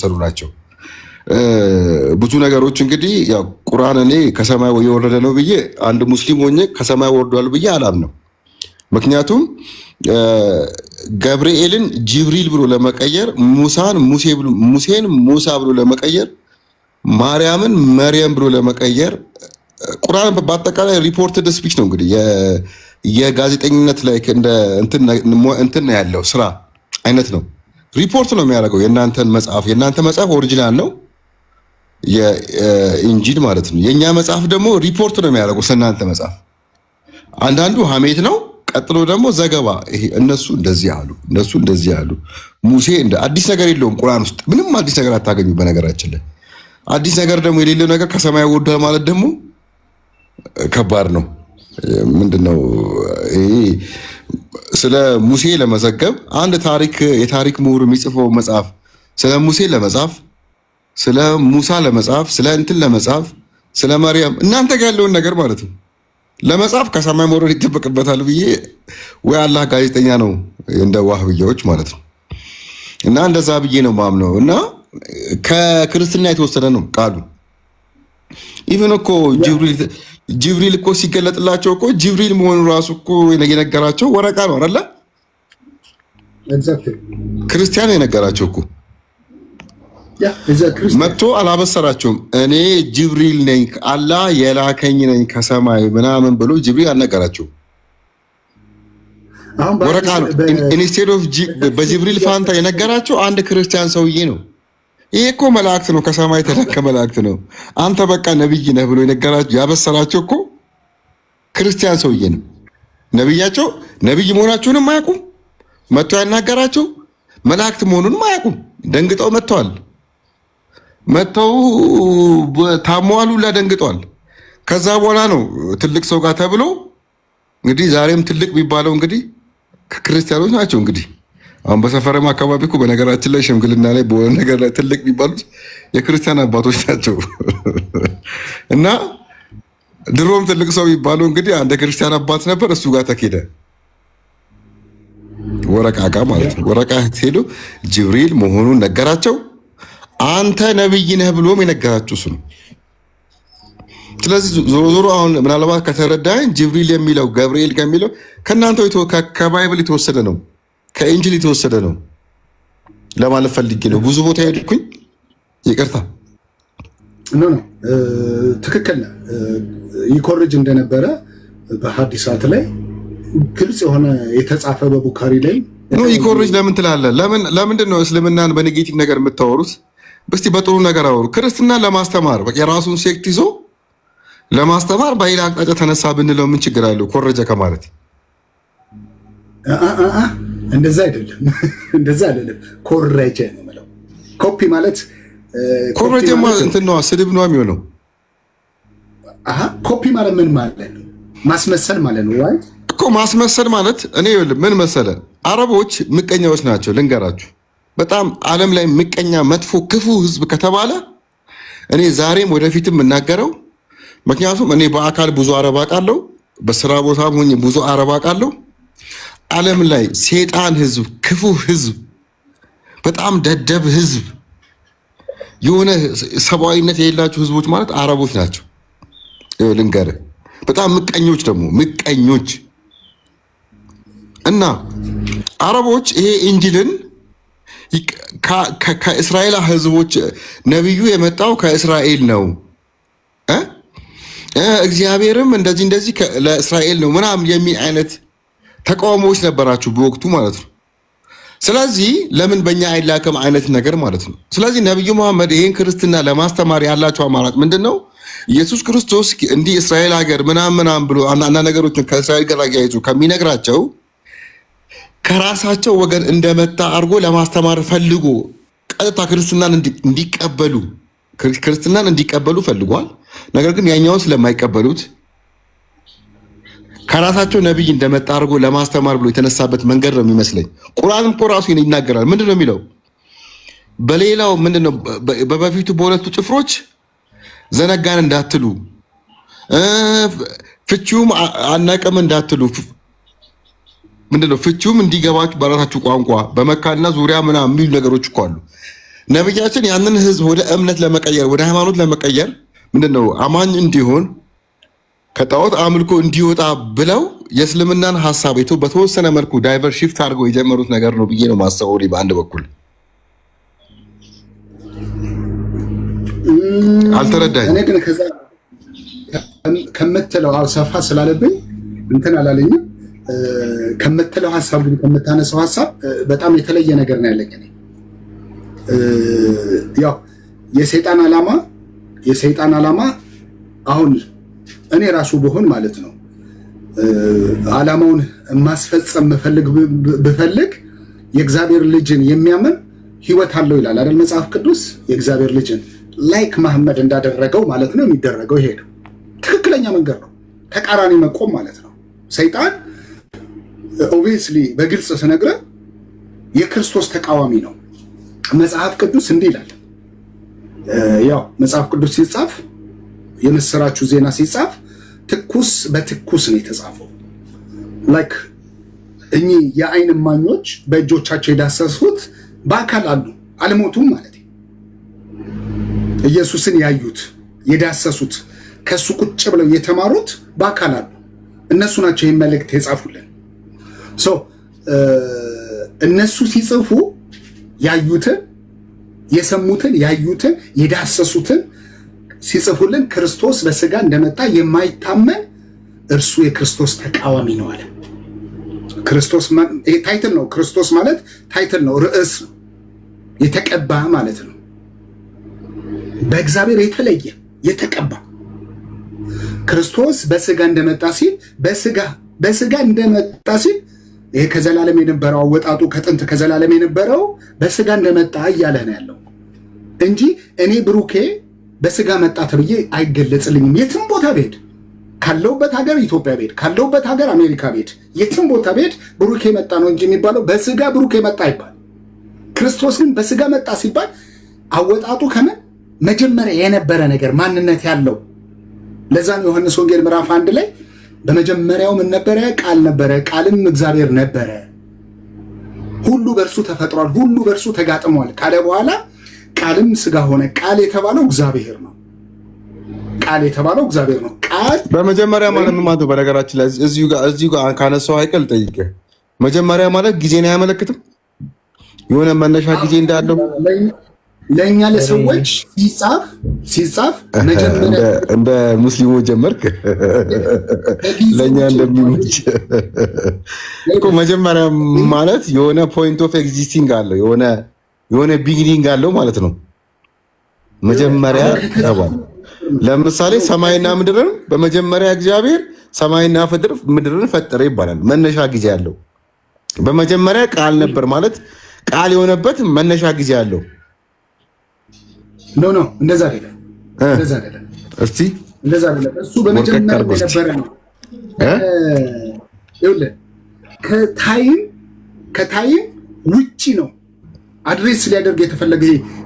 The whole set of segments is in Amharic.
የመሳሰሉ ናቸው። ብዙ ነገሮች እንግዲህ ያው ቁርአን እኔ ከሰማይ የወረደ ነው ብዬ አንድ ሙስሊም ሆኜ ከሰማይ ወርዷል ብዬ አላምነው። ምክንያቱም ገብርኤልን ጅብሪል ብሎ ለመቀየር ሙሴን ሙሳ ብሎ ለመቀየር ማርያምን መርየም ብሎ ለመቀየር ቁርአን በአጠቃላይ ሪፖርትድ ስፒች ነው። እንግዲህ የጋዜጠኝነት ላይ እንደ እንትን ያለው ስራ አይነት ነው። ሪፖርት ነው የሚያደርገው። የእናንተ መጽሐፍ ኦሪጂናል ነው፣ የኢንጂል ማለት ነው። የኛ መጽሐፍ ደግሞ ሪፖርት ነው የሚያደርገው ስለናንተ መጽሐፍ። አንዳንዱ ሐሜት ነው፣ ቀጥሎ ደግሞ ዘገባ። ይሄ እነሱ እንደዚህ አሉ፣ ሙሴ አዲስ ነገር የለውም ቁርአን ውስጥ ምንም አዲስ ነገር አታገኙ። በነገራችን ላይ አዲስ ነገር ደግሞ የሌለው ነገር ከሰማይ ወርዷል ማለት ደግሞ ከባድ ነው። ምንድነው ይሄ? ስለ ሙሴ ለመዘገብ አንድ የታሪክ ምሁር የሚጽፈው መጽሐፍ ስለ ሙሴ ለመጻፍ፣ ስለ ሙሳ ለመጻፍ፣ ስለ እንትን ለመጻፍ፣ ስለ ማርያም እናንተ ጋር ያለውን ነገር ማለት ነው ለመጻፍ ከሰማይ መውረድ ይጠበቅበታል ብዬ ወይ አላህ ጋዜጠኛ ነው እንደ ዋህብያዎች ማለት ነው። እና እንደዛ ብዬ ነው ማምነው። እና ከክርስትና የተወሰደ ነው ቃሉ። ኢቭን እኮ ጅብሪል እኮ ሲገለጥላቸው እኮ ጅብሪል መሆኑ ራሱ እኮ የነገራቸው ወረቃ ነው አይደለ? ክርስቲያን የነገራቸው እኮ መጥቶ አላበሰራቸውም። እኔ ጅብሪል ነኝ አላህ የላከኝ ነኝ ከሰማይ ምናምን ብሎ ጅብሪል አልነገራቸው። ወረቃ ነው። ኢንስቴድ ኦፍ በጅብሪል ፋንታ የነገራቸው አንድ ክርስቲያን ሰውዬ ነው። ይሄ እኮ መላእክት ነው፣ ከሰማይ የተላከ መላእክት ነው። አንተ በቃ ነብይ ነህ ብሎ የነገራቸው ያበሰራቸው እኮ ክርስቲያን ሰውዬ ነው። ነብያቸው ነብይ መሆናቸውንም አያውቁም። መጥቶ ያናገራቸው መላእክት መሆኑንም አያውቁም። ደንግጠው መጥተዋል። ታሟሉ ሁላ ደንግጠዋል። ከዛ በኋላ ነው ትልቅ ሰው ጋር ተብሎ እንግዲህ ዛሬም ትልቅ የሚባለው እንግዲህ ክርስቲያኖች ናቸው። እንግዲህ አሁን በሰፈረም አካባቢ እኮ በነገራችን ላይ ሽምግልና ላይ በሆነ ነገር ላይ ትልቅ የሚባሉት የክርስቲያን አባቶች ናቸው። እና ድሮም ትልቅ ሰው የሚባለው እንግዲህ አንድ ክርስቲያን አባት ነበር። እሱ ጋር ተኬደ ወረቃ ጋር ማለት ነው። ወረቃ ሄዶ ጅብሪል መሆኑን ነገራቸው። አንተ ነብይ ነህ ብሎም የነገራችሁ እሱ ነው። ስለዚህ ዞሮ ዞሮ አሁን ምናልባት ከተረዳኝ ጅብሪል የሚለው ገብርኤል ከሚለው ከእናንተ ከባይብል የተወሰደ ነው፣ ከኢንጂል የተወሰደ ነው ለማለት ፈልጌ ነው። ብዙ ቦታ ሄድኩኝ፣ ይቅርታ። ትክክል ነህ። ይኮርጅ እንደነበረ በሐዲሳት ላይ ግልጽ የሆነ የተጻፈ በቡካሪ ላይ ነው። ይኮርጅ ለምን ትላለህ? ለምንድን ነው እስልምናን በኔጌቲቭ ነገር የምታወሩት? እስቲ በጥሩ ነገር አወሩ። ክርስትና ለማስተማር በቃ የራሱን ሴክት ይዞ ለማስተማር በሌላ አቅጣጫ ተነሳ ብንለው ምን ችግር አለው? ኮረጀ ከማለት እንደዛ አይደለም፣ እንደዛ አይደለም። ኮረጀ ነው የምለው። ኮፒ ማለት ኮረጀ ማለት እንትን ነው፣ ስድብ ነው የሚሆነው። ኮፒ ማለት ምን ማለት ነው? ማስመሰል ማለት ነው እኮ። ማስመሰል ማለት እኔ ምን መሰለ፣ አረቦች ምቀኛዎች ናቸው። ልንገራችሁ፣ በጣም ዓለም ላይ ምቀኛ፣ መጥፎ፣ ክፉ ህዝብ ከተባለ እኔ ዛሬም ወደፊትም የምናገረው፣ ምክንያቱም እኔ በአካል ብዙ አረብ አውቃለሁ፣ በስራ ቦታም ሆኜ ብዙ አረብ አውቃለሁ። ዓለም ላይ ሴጣን ህዝብ፣ ክፉ ህዝብ፣ በጣም ደደብ ህዝብ፣ የሆነ ሰብአዊነት የሌላቸው ህዝቦች ማለት አረቦች ናቸው። ልንገርህ፣ በጣም ምቀኞች ደግሞ ምቀኞች። እና አረቦች ይሄ ኢንጂልን ከእስራኤል ህዝቦች ነብዩ የመጣው ከእስራኤል ነው፣ እግዚአብሔርም እንደዚህ ለእስራኤል ነው ምናምን የሚል አይነት ተቃውሞዎች ነበራችሁ በወቅቱ ማለት ነው። ስለዚህ ለምን በእኛ አይላከም አይነት ነገር ማለት ነው። ስለዚህ ነብዩ መሐመድ ይሄን ክርስትና ለማስተማር ያላቸው አማራጭ ምንድን ነው? ኢየሱስ ክርስቶስ እንዲህ እስራኤል ሀገር ምናምን ብሎ አንዳንድ ነገሮችን ከእስራኤል ጋር አያይዞ ከሚነግራቸው ከራሳቸው ወገን እንደመጣ አድርጎ ለማስተማር ፈልጎ ቀጥታ ክርስትናን እንዲቀበሉ ፈልጓል። ነገር ግን ያኛውን ስለማይቀበሉት ከራሳቸው ነብይ እንደመጣ አድርጎ ለማስተማር ብሎ የተነሳበት መንገድ ነው የሚመስለኝ። ቁርአንም እኮ ራሱ ይናገራል። ምንድን ነው የሚለው? በሌላው ምንድነው በበፊቱ በሁለቱ ጭፍሮች ዘነጋን እንዳትሉ፣ ፍቺውም አናቀም እንዳትሉ፣ ምንድነው ፍቺውም እንዲገባችሁ በራሳችሁ ቋንቋ በመካና ዙሪያ ምናምን የሚሉ ነገሮች እኮ አሉ። ነብያችን ያንን ህዝብ ወደ እምነት ለመቀየር ወደ ሃይማኖት ለመቀየር ምንድነው አማኝ እንዲሆን ከጣዖት አምልኮ እንዲወጣ ብለው የእስልምናን ሐሳብ በተወሰነ መልኩ ዳይቨር ሺፍት አድርገው የጀመሩት ነገር ነው ብዬ ነው ማሰበው። በአንድ በኩል አልተረዳኝ። እኔ ግን ከዛ ከምትለው ሰፋ ስላለብኝ እንትን አላለኝም። ከምትለው ሐሳብ ግን ከምታነሳው ሐሳብ በጣም የተለየ ነገር ነው ያለኝ። እኔ ያው የሰይጣን ዓላማ አሁን እኔ ራሱ ብሆን ማለት ነው ዓላማውን ማስፈጸም ብፈልግ የእግዚአብሔር ልጅን የሚያምን ህይወት አለው ይላል አይደል መጽሐፍ ቅዱስ። የእግዚአብሔር ልጅን ላይክ መሐመድ እንዳደረገው ማለት ነው የሚደረገው ይሄ ነው። ትክክለኛ መንገድ ነው። ተቃራኒ መቆም ማለት ነው። ሰይጣን ኦብቪየስሊ በግልጽ ስነግረ የክርስቶስ ተቃዋሚ ነው። መጽሐፍ ቅዱስ እንዲህ ይላል። ያው መጽሐፍ ቅዱስ ሲጻፍ የምስራቹ ዜና ሲጻፍ ትኩስ በትኩስ ነው የተጻፈው። ላይክ እኚህ የዓይን እማኞች በእጆቻቸው የዳሰሱት በአካል አሉ፣ አልሞቱም ማለት ነው። ኢየሱስን ያዩት የዳሰሱት ከሱ ቁጭ ብለው የተማሩት በአካል አሉ። እነሱ ናቸው ይህን መልእክት የጻፉልን። እነሱ ሲጽፉ ያዩትን የሰሙትን ያዩትን የዳሰሱትን ሲጽፉልን ክርስቶስ በስጋ እንደመጣ የማይታመን እርሱ የክርስቶስ ተቃዋሚ ነው አለ። ክርስቶስ ታይትል ነው። ክርስቶስ ማለት ታይትል ነው፣ ርዕስ ነው፣ የተቀባ ማለት ነው። በእግዚአብሔር የተለየ የተቀባ ክርስቶስ በስጋ እንደመጣ ሲል በስጋ እንደመጣ ሲል ይሄ ከዘላለም የነበረው አወጣጡ ከጥንት ከዘላለም የነበረው በስጋ እንደመጣ እያለ ነው ያለው እንጂ እኔ ብሩኬ በስጋ መጣ ተብዬ አይገለጽልኝም። የትም ቦታ ብሄድ ካለውበት ሀገር ኢትዮጵያ ብሄድ ካለውበት ሀገር አሜሪካ ብሄድ የትም ቦታ ብሄድ ብሩኬ መጣ ነው እንጂ የሚባለው በስጋ ብሩኬ መጣ አይባል። ክርስቶስ ግን በስጋ መጣ ሲባል አወጣጡ ከምን መጀመሪያ የነበረ ነገር ማንነት ያለው። ለዛ ነው ዮሐንስ ወንጌል ምዕራፍ 1 ላይ በመጀመሪያው ምን ነበረ? ቃል ነበረ፣ ቃልም እግዚአብሔር ነበረ፣ ሁሉ በእርሱ ተፈጥሯል፣ ሁሉ በእርሱ ተጋጥሟል ካለ በኋላ ቃልም ስጋ ሆነ። ቃል የተባለው እግዚአብሔር ነው። ቃል የተባለው እግዚአብሔር ነው። ቃል በመጀመሪያ ማለት ምን ማለት ነው? በነገራችን ላይ እዚሁ ጋር ካነሳው አይቀል ጠይቄ መጀመሪያ ማለት ጊዜን አያመለክትም? የሆነ መነሻ ጊዜ እንዳለው ለእኛ ለሰዎች ሲጻፍ መጀመሪያ እንደ ሙስሊሞች ጀመርክ። ለእኛ እንደሚመች እኮ መጀመሪያ ማለት የሆነ ፖይንት ኦፍ ኤግዚስቲንግ አለው፣ የሆነ ቢጊኒንግ አለው ማለት ነው። መጀመሪያ ተባለ። ለምሳሌ ሰማይና ምድርን በመጀመሪያ እግዚአብሔር ሰማይና ምድርን ፈጠረ ይባላል። መነሻ ጊዜ አለው። በመጀመሪያ ቃል ነበር ማለት ቃል የሆነበት መነሻ ጊዜ አለው። ኖ እንደዛ አይደለም። እስቲ እንደዛ አይደለም። እሱ በመጀመሪያ የነበረ ነው። ይኸውልህ ከታይም ውጪ ነው አድሬስ ሊያደርግ የተፈለገ።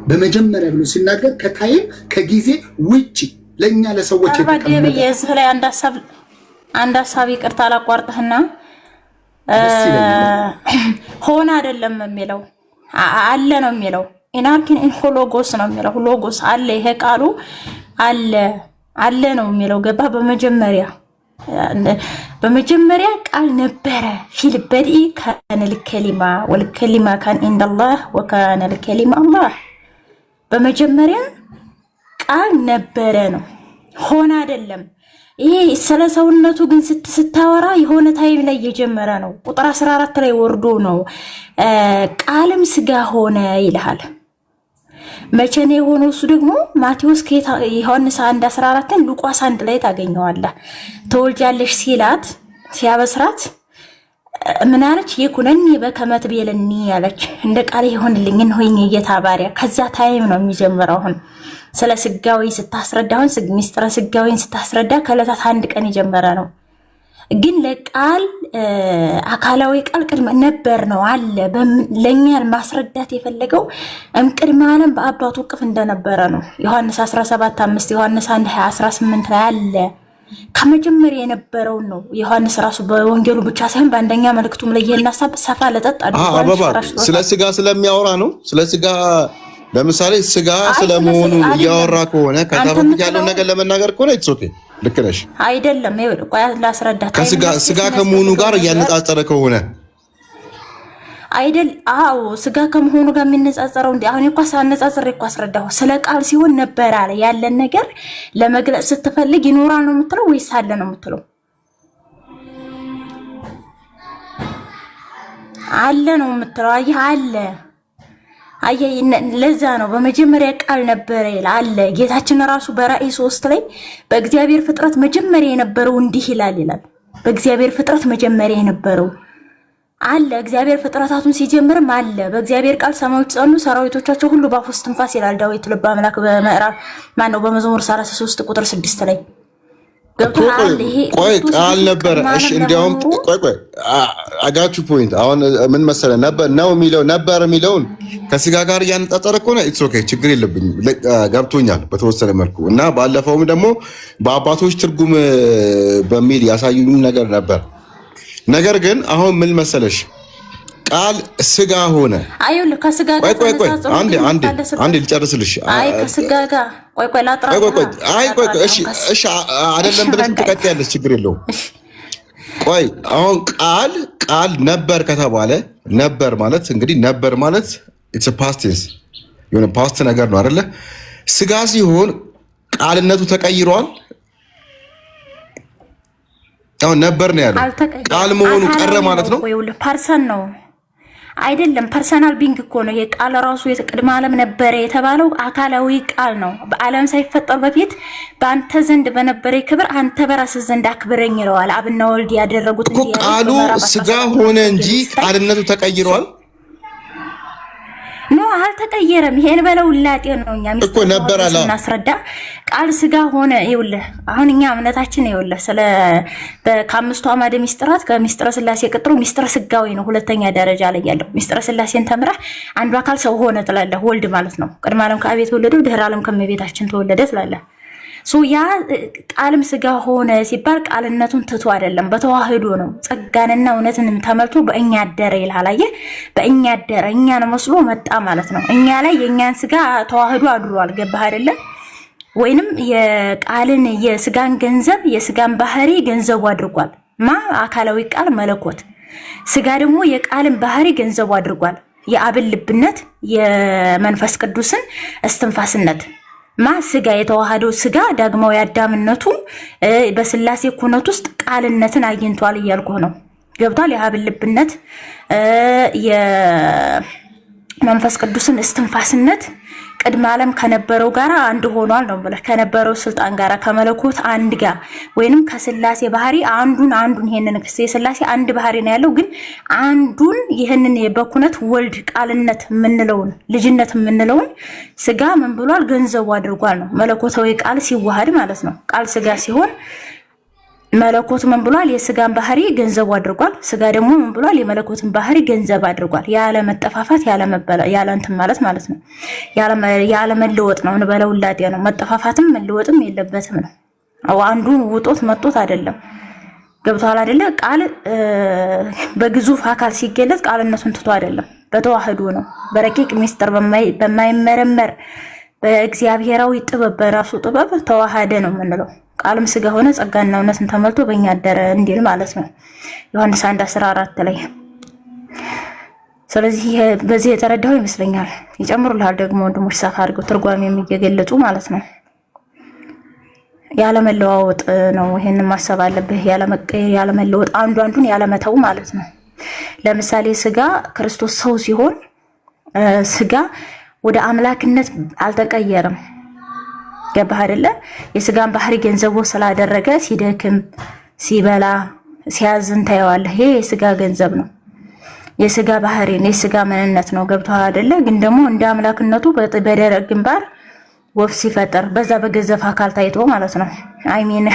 በመጀመሪያ ብሎ ሲናገር ከታይም ከጊዜ ውጪ ለኛ ለሰዎች የተቀመጠ እዚህ ላይ አንድ ሀሳብ ይቅርታ አላቋርጥህና ሆነ አይደለም የሚለው አለ ነው የሚለው። ኢናርኪን ኢንሆሎጎስ ነው የሚለው። ሎጎስ አለ፣ ይሄ ቃሉ አለ ነው የሚለው። ገባ? በመጀመሪያ ቃል ነበረ። ፊል በድኢ ካነ ልከሊማ ወልከሊማ ካን ኢንደላህ ወካነ ልከሊማ አላህ። በመጀመሪያ ቃል ነበረ ነው፣ ሆነ አይደለም። ይሄ ስለ ሰውነቱ ግን ስታወራ የሆነ ታይም ላይ እየጀመረ ነው። ቁጥር 14 ላይ ወርዶ ነው ቃልም ስጋ ሆነ ይልሃል። መቼ ነው የሆነው? እሱ ደግሞ ማቴዎስ ዮሐንስ 1:14 ሉቃስ 1 ላይ ታገኘዋለህ። ተወልጃለሽ ሲላት ሲያበስራት ምን አለች? ይኩነኒ በከመ ትቤለኒ ያለች፣ እንደ ቃል ይሆንልኝ እንሆኝ የጌታ ባሪያ። ከዛ ታይም ነው የሚጀምረው። አሁን ስለ ስጋዊ ስታስረዳ፣ አሁን ሚስጥረ ስጋዊን ስታስረዳ ከዕለታት አንድ ቀን የጀመረ ነው። ግን ለቃል አካላዊ ቃል ቅድመ ነበር ነው አለ። ለኛ ማስረዳት የፈለገው ቅድመ ዓለም በአባቱ እቅፍ እንደነበረ ነው። ዮሐንስ 17:5 ዮሐንስ 1:18 ላይ አለ። ከመጀመሪያ የነበረውን ነው ዮሐንስ ራሱ በወንጌሉ ብቻ ሳይሆን በአንደኛ መልእክቱም ላይ የናሳብ ሰፋ ለጠጥ አበባ ስለ ስጋ ስለሚያወራ ነው። ስለ ስጋ ለምሳሌ ስጋ ስለመሆኑ እያወራ ከሆነ ከዛ በፊት ያለው ነገር ለመናገር ከሆነ ኢትስ ኦኬ ልክ ነሽ። አይደለም ቆይ ላስረዳ። ስጋ ከመሆኑ ጋር እያነጻጸረ ከሆነ አይደል? አዎ ስጋ ከመሆኑ ጋር የሚነጻጸረው እንዴ? አሁን እኮ ሳነጻጽር እኮ አስረዳሁ። ስለ ቃል ሲሆን ነበር አለ ያለን ነገር ለመግለጽ ስትፈልግ ይኖራል ነው የምትለው ወይስ አለ ነው የምትለው? አለ ነው የምትለው። አየህ አለ። አየህ ለዛ ነው በመጀመሪያ ቃል ነበረ ይላል አለ። ጌታችን ራሱ በራእይ 3 ላይ በእግዚአብሔር ፍጥረት መጀመሪያ የነበረው እንዲህ ይላል። በእግዚአብሔር ፍጥረት መጀመሪያ የነበረው አለ። እግዚአብሔር ፍጥረታቱን ሲጀምርም አለ። በእግዚአብሔር ቃል ሰማዮች ጸኑ፣ ሰራዊቶቻቸው ሁሉ በአፉ እስትንፋስ ይላል ዳዊት ልበ አምላክ በምዕራፍ በመዝሙር 33 ቁጥር 6 ላይ ገብቶሃል። ይሄ ቆይ ቃል ነበረ። እሺ እንዲያውም ቆይ አጋቹ ፖይንት አሁን ምን መሰለህ ነበር የሚለውን ከስጋ ጋር እያነጻጸረ ከሆነ ኢትስ ኦኬ ችግር የለብኝም ገብቶኛል በተወሰነ መልኩ እና ባለፈውም ደግሞ በአባቶች ትርጉም በሚል ያሳዩኝ ነገር ነበር። ነገር ግን አሁን ምን መሰለሽ ቃል ስጋ ሆነ። አይውል ከስጋ ጋር ቆይ አንዴ ልጨርስልሽ። አይ ከስጋ ጋር ቆይ ላጥራ። እሺ አይደለም ብለሽ ትቀጥያለሽ፣ ችግር የለውም። ቆይ አሁን ቃል ነበር ከተባለ ነበር ማለት እንግዲህ ነበር ማለት ኢትስ ፓስት ቴንስ የሆነ ፓስት ነገር ነው አይደለ? ስጋ ሲሆን ቃልነቱ ተቀይሯል። አሁን ነበር ነው ያለው ቃል መሆኑ ቀረ ማለት ነው። ፐርሰን ነው አይደለም፣ ፐርሰናል ቢንግ እኮ ነው። የቃል ራሱ የቅድመ ዓለም ነበረ የተባለው አካላዊ ቃል ነው። በዓለም ሳይፈጠር በፊት በአንተ ዘንድ በነበረ ክብር አንተ በራስህ ዘንድ አክብረኝ ይለዋል። አብና ወልድ ያደረጉት እንጂ ቃሉ ስጋ ሆነ እንጂ ቃልነቱ ተቀይሯል። ኖ አልተቀየረም። ይሄን በለው ላጤ ነው። እኛ እኮ ነበር አላ እናስረዳ ቃል ስጋ ሆነ። ይኸውልህ አሁን እኛ እምነታችን ይኸውልህ ስለ ከአምስቱ አዕማደ ሚስጥራት ከሚስጥረ ስላሴ ቀጥሎ ሚስጥረ ስጋዊ ነው ሁለተኛ ደረጃ ላይ ያለው። ሚስጥረ ስላሴን ተምረህ አንዱ አካል ሰው ሆነ ትላለህ። ወልድ ማለት ነው። ቅድመ ዓለም ከአብ የተወለደው ድህረ ዓለም ከመቤታችን ተወለደ ትላለህ። ያ ቃልም ስጋ ሆነ ሲባል ቃልነቱን ትቶ አይደለም፣ በተዋህዶ ነው። ጸጋንና እውነትን ተመልቶ በእኛ አደረ ይላል። አየህ በእኛ አደረ እኛን መስሎ መጣ ማለት ነው። እኛ ላይ የእኛን ስጋ ተዋህዶ አድሯል። ገባህ አይደለ? ወይንም የቃልን የስጋን ገንዘብ የስጋን ባህሪ ገንዘቡ አድርጓል። አካላዊ ቃል መለኮት፣ ስጋ ደግሞ የቃልን ባህሪ ገንዘቡ አድርጓል። የአብን ልብነት የመንፈስ ቅዱስን እስትንፋስነት ስጋ የተዋሃደው ስጋ ዳግማዊ አዳምነቱ በስላሴ ኩነት ውስጥ ቃልነትን አግኝቷል እያልኩህ ነው። ገብቷል? የአብን ልብነት የመንፈስ ቅዱስን እስትንፋስነት ቅድመ ዓለም ከነበረው ጋር አንድ ሆኗል ነው ብለህ ከነበረው ስልጣን ጋር ከመለኮት አንድ ጋር ወይንም ከስላሴ ባህሪ አንዱን ይሄንን የስላሴ አንድ ባህሪ ነው ያለው። ግን አንዱን ይሄንን በኩነት ወልድ ቃልነት የምንለውን ልጅነት የምንለውን ስጋ ምን ብሏል? ገንዘቡ አድርጓል ነው። መለኮታዊ ቃል ሲዋሃድ ማለት ነው። ቃል ስጋ ሲሆን መለኮት ምን ብሏል? የስጋን ባህሪ ገንዘቡ አድርጓል። ስጋ ደግሞ ምን ብሏል? የመለኮትን ባህሪ ገንዘብ አድርጓል። ያለ መጠፋፋት ያለ እንትን ማለት ነው። ያለ መለወጥ ነው። እንበለው ላጤ ነው። መጠፋፋትም መለወጥም የለበትም ነው። አንዱን ውጦት መጦት አይደለም። ገብቷል አይደለ? ቃል በግዙፍ አካል ሲገለጽ ቃልነቱን ትቶ አይደለም፣ በተዋህዶ ነው። በረቂቅ ሚስጥር በማይመረመር በእግዚአብሔራዊ ጥበብ በራሱ ጥበብ ተዋሃደ ነው የምንለው። ቃልም ስጋ ሆነ ጸጋና እውነትን ተመልቶ በእኛ አደረ እንዲል ማለት ነው ዮሐንስ 1:14 ላይ። ስለዚህ በዚህ የተረዳው ይመስለኛል። ይጨምሩልሃል ደግሞ ወንድሞች ሰፋ አድርገው ትርጓሜ የሚገለጹ ማለት ነው። ያለመለዋወጥ ነው። ይሄንን ማሰብ አለብህ። ያለመቀየር፣ ያለመለወጥ፣ አንዱን ያለመተው ማለት ነው። ለምሳሌ ስጋ ክርስቶስ ሰው ሲሆን ስጋ ወደ አምላክነት አልተቀየረም። ገባህ አይደለ? የስጋን ባህሪ ገንዘቡ ስላደረገ ሲደክም ሲበላ ሲያዝን ታየዋለህ። ይሄ የስጋ ገንዘብ ነው፣ የስጋ ባህሪ ነው፣ የስጋ ምንነት ነው። ገብቶሃል አይደለ? ግን ደግሞ እንደ አምላክነቱ በደረቅ ግንባር ወፍ ሲፈጠር በዛ በገዘፍ አካል ታይቶ ማለት ነው። አይሚን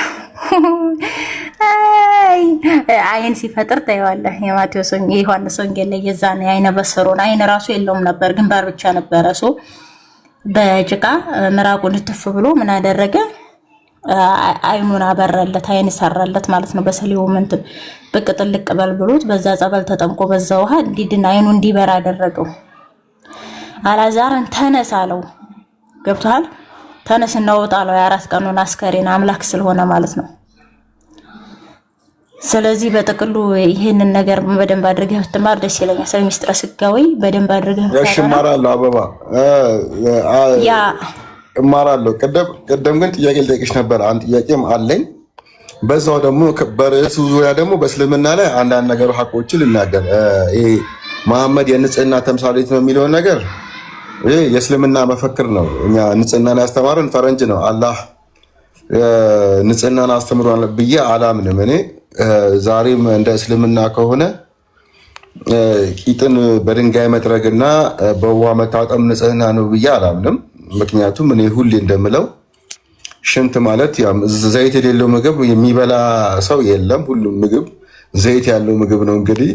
አይን ሲፈጥር ታየዋለህ። የማቴዎስ የዮሐንስ ወንጌል ላይ የዛን አይነ በሰሮን አይን ራሱ የለውም ነበር፣ ግንባር ብቻ ነበረ። በጭቃ ምራቁን ትፍ ብሎ ምን አደረገ? አይኑን አበራለት፣ አይን ሰራለት ማለት ነው። በሰሊው እንትን ብቅ ጥልቅ በል ብሎት በዛ ጸበል ተጠምቆ በዛ ውሃ እንዲድን አይኑ እንዲበራ አደረገው። አላዛርን ተነስ አለው። ገብቶሃል? ተነስ እናውጣ አለው። የ4 ቀኑን አስከሬን አምላክ ስለሆነ ማለት ነው። ስለዚህ በጥቅሉ ይሄንን ነገር በደንብ አድርገህ ብትማር ደስ ይለኛል። ስለ ሚስጥረ ስጋዊ በደንብ አድርገህ እማራለሁ። አበባ እማራለሁ። ቀደም ግን ጥያቄ ልጠይቅሽ ነበር። አንድ ጥያቄም አለኝ። በዛው ደግሞ በርዕሱ ዙሪያ ደግሞ በእስልምና ላይ አንዳንድ ነገር ሐቆችን ልናገር። ይሄ መሐመድ የንጽህና ተምሳሌት ነው የሚለውን ነገር ይሄ የእስልምና መፈክር ነው። እኛ ንጽህናን ያስተማረን ፈረንጅ ነው። አላህ ንጽህናን አስተምሯል ብዬ አላምንም። እኔ ዛሬም እንደ እስልምና ከሆነ ቂጥን በድንጋይ መጥረግና በውሃ መታጠብ ንጽህና ነው ብዬ አላምንም። ምክንያቱም እኔ ሁሌ እንደምለው ሽንት ማለት ዘይት የሌለው ምግብ የሚበላ ሰው የለም። ሁሉም ምግብ ዘይት ያለው ምግብ ነው። እንግዲህ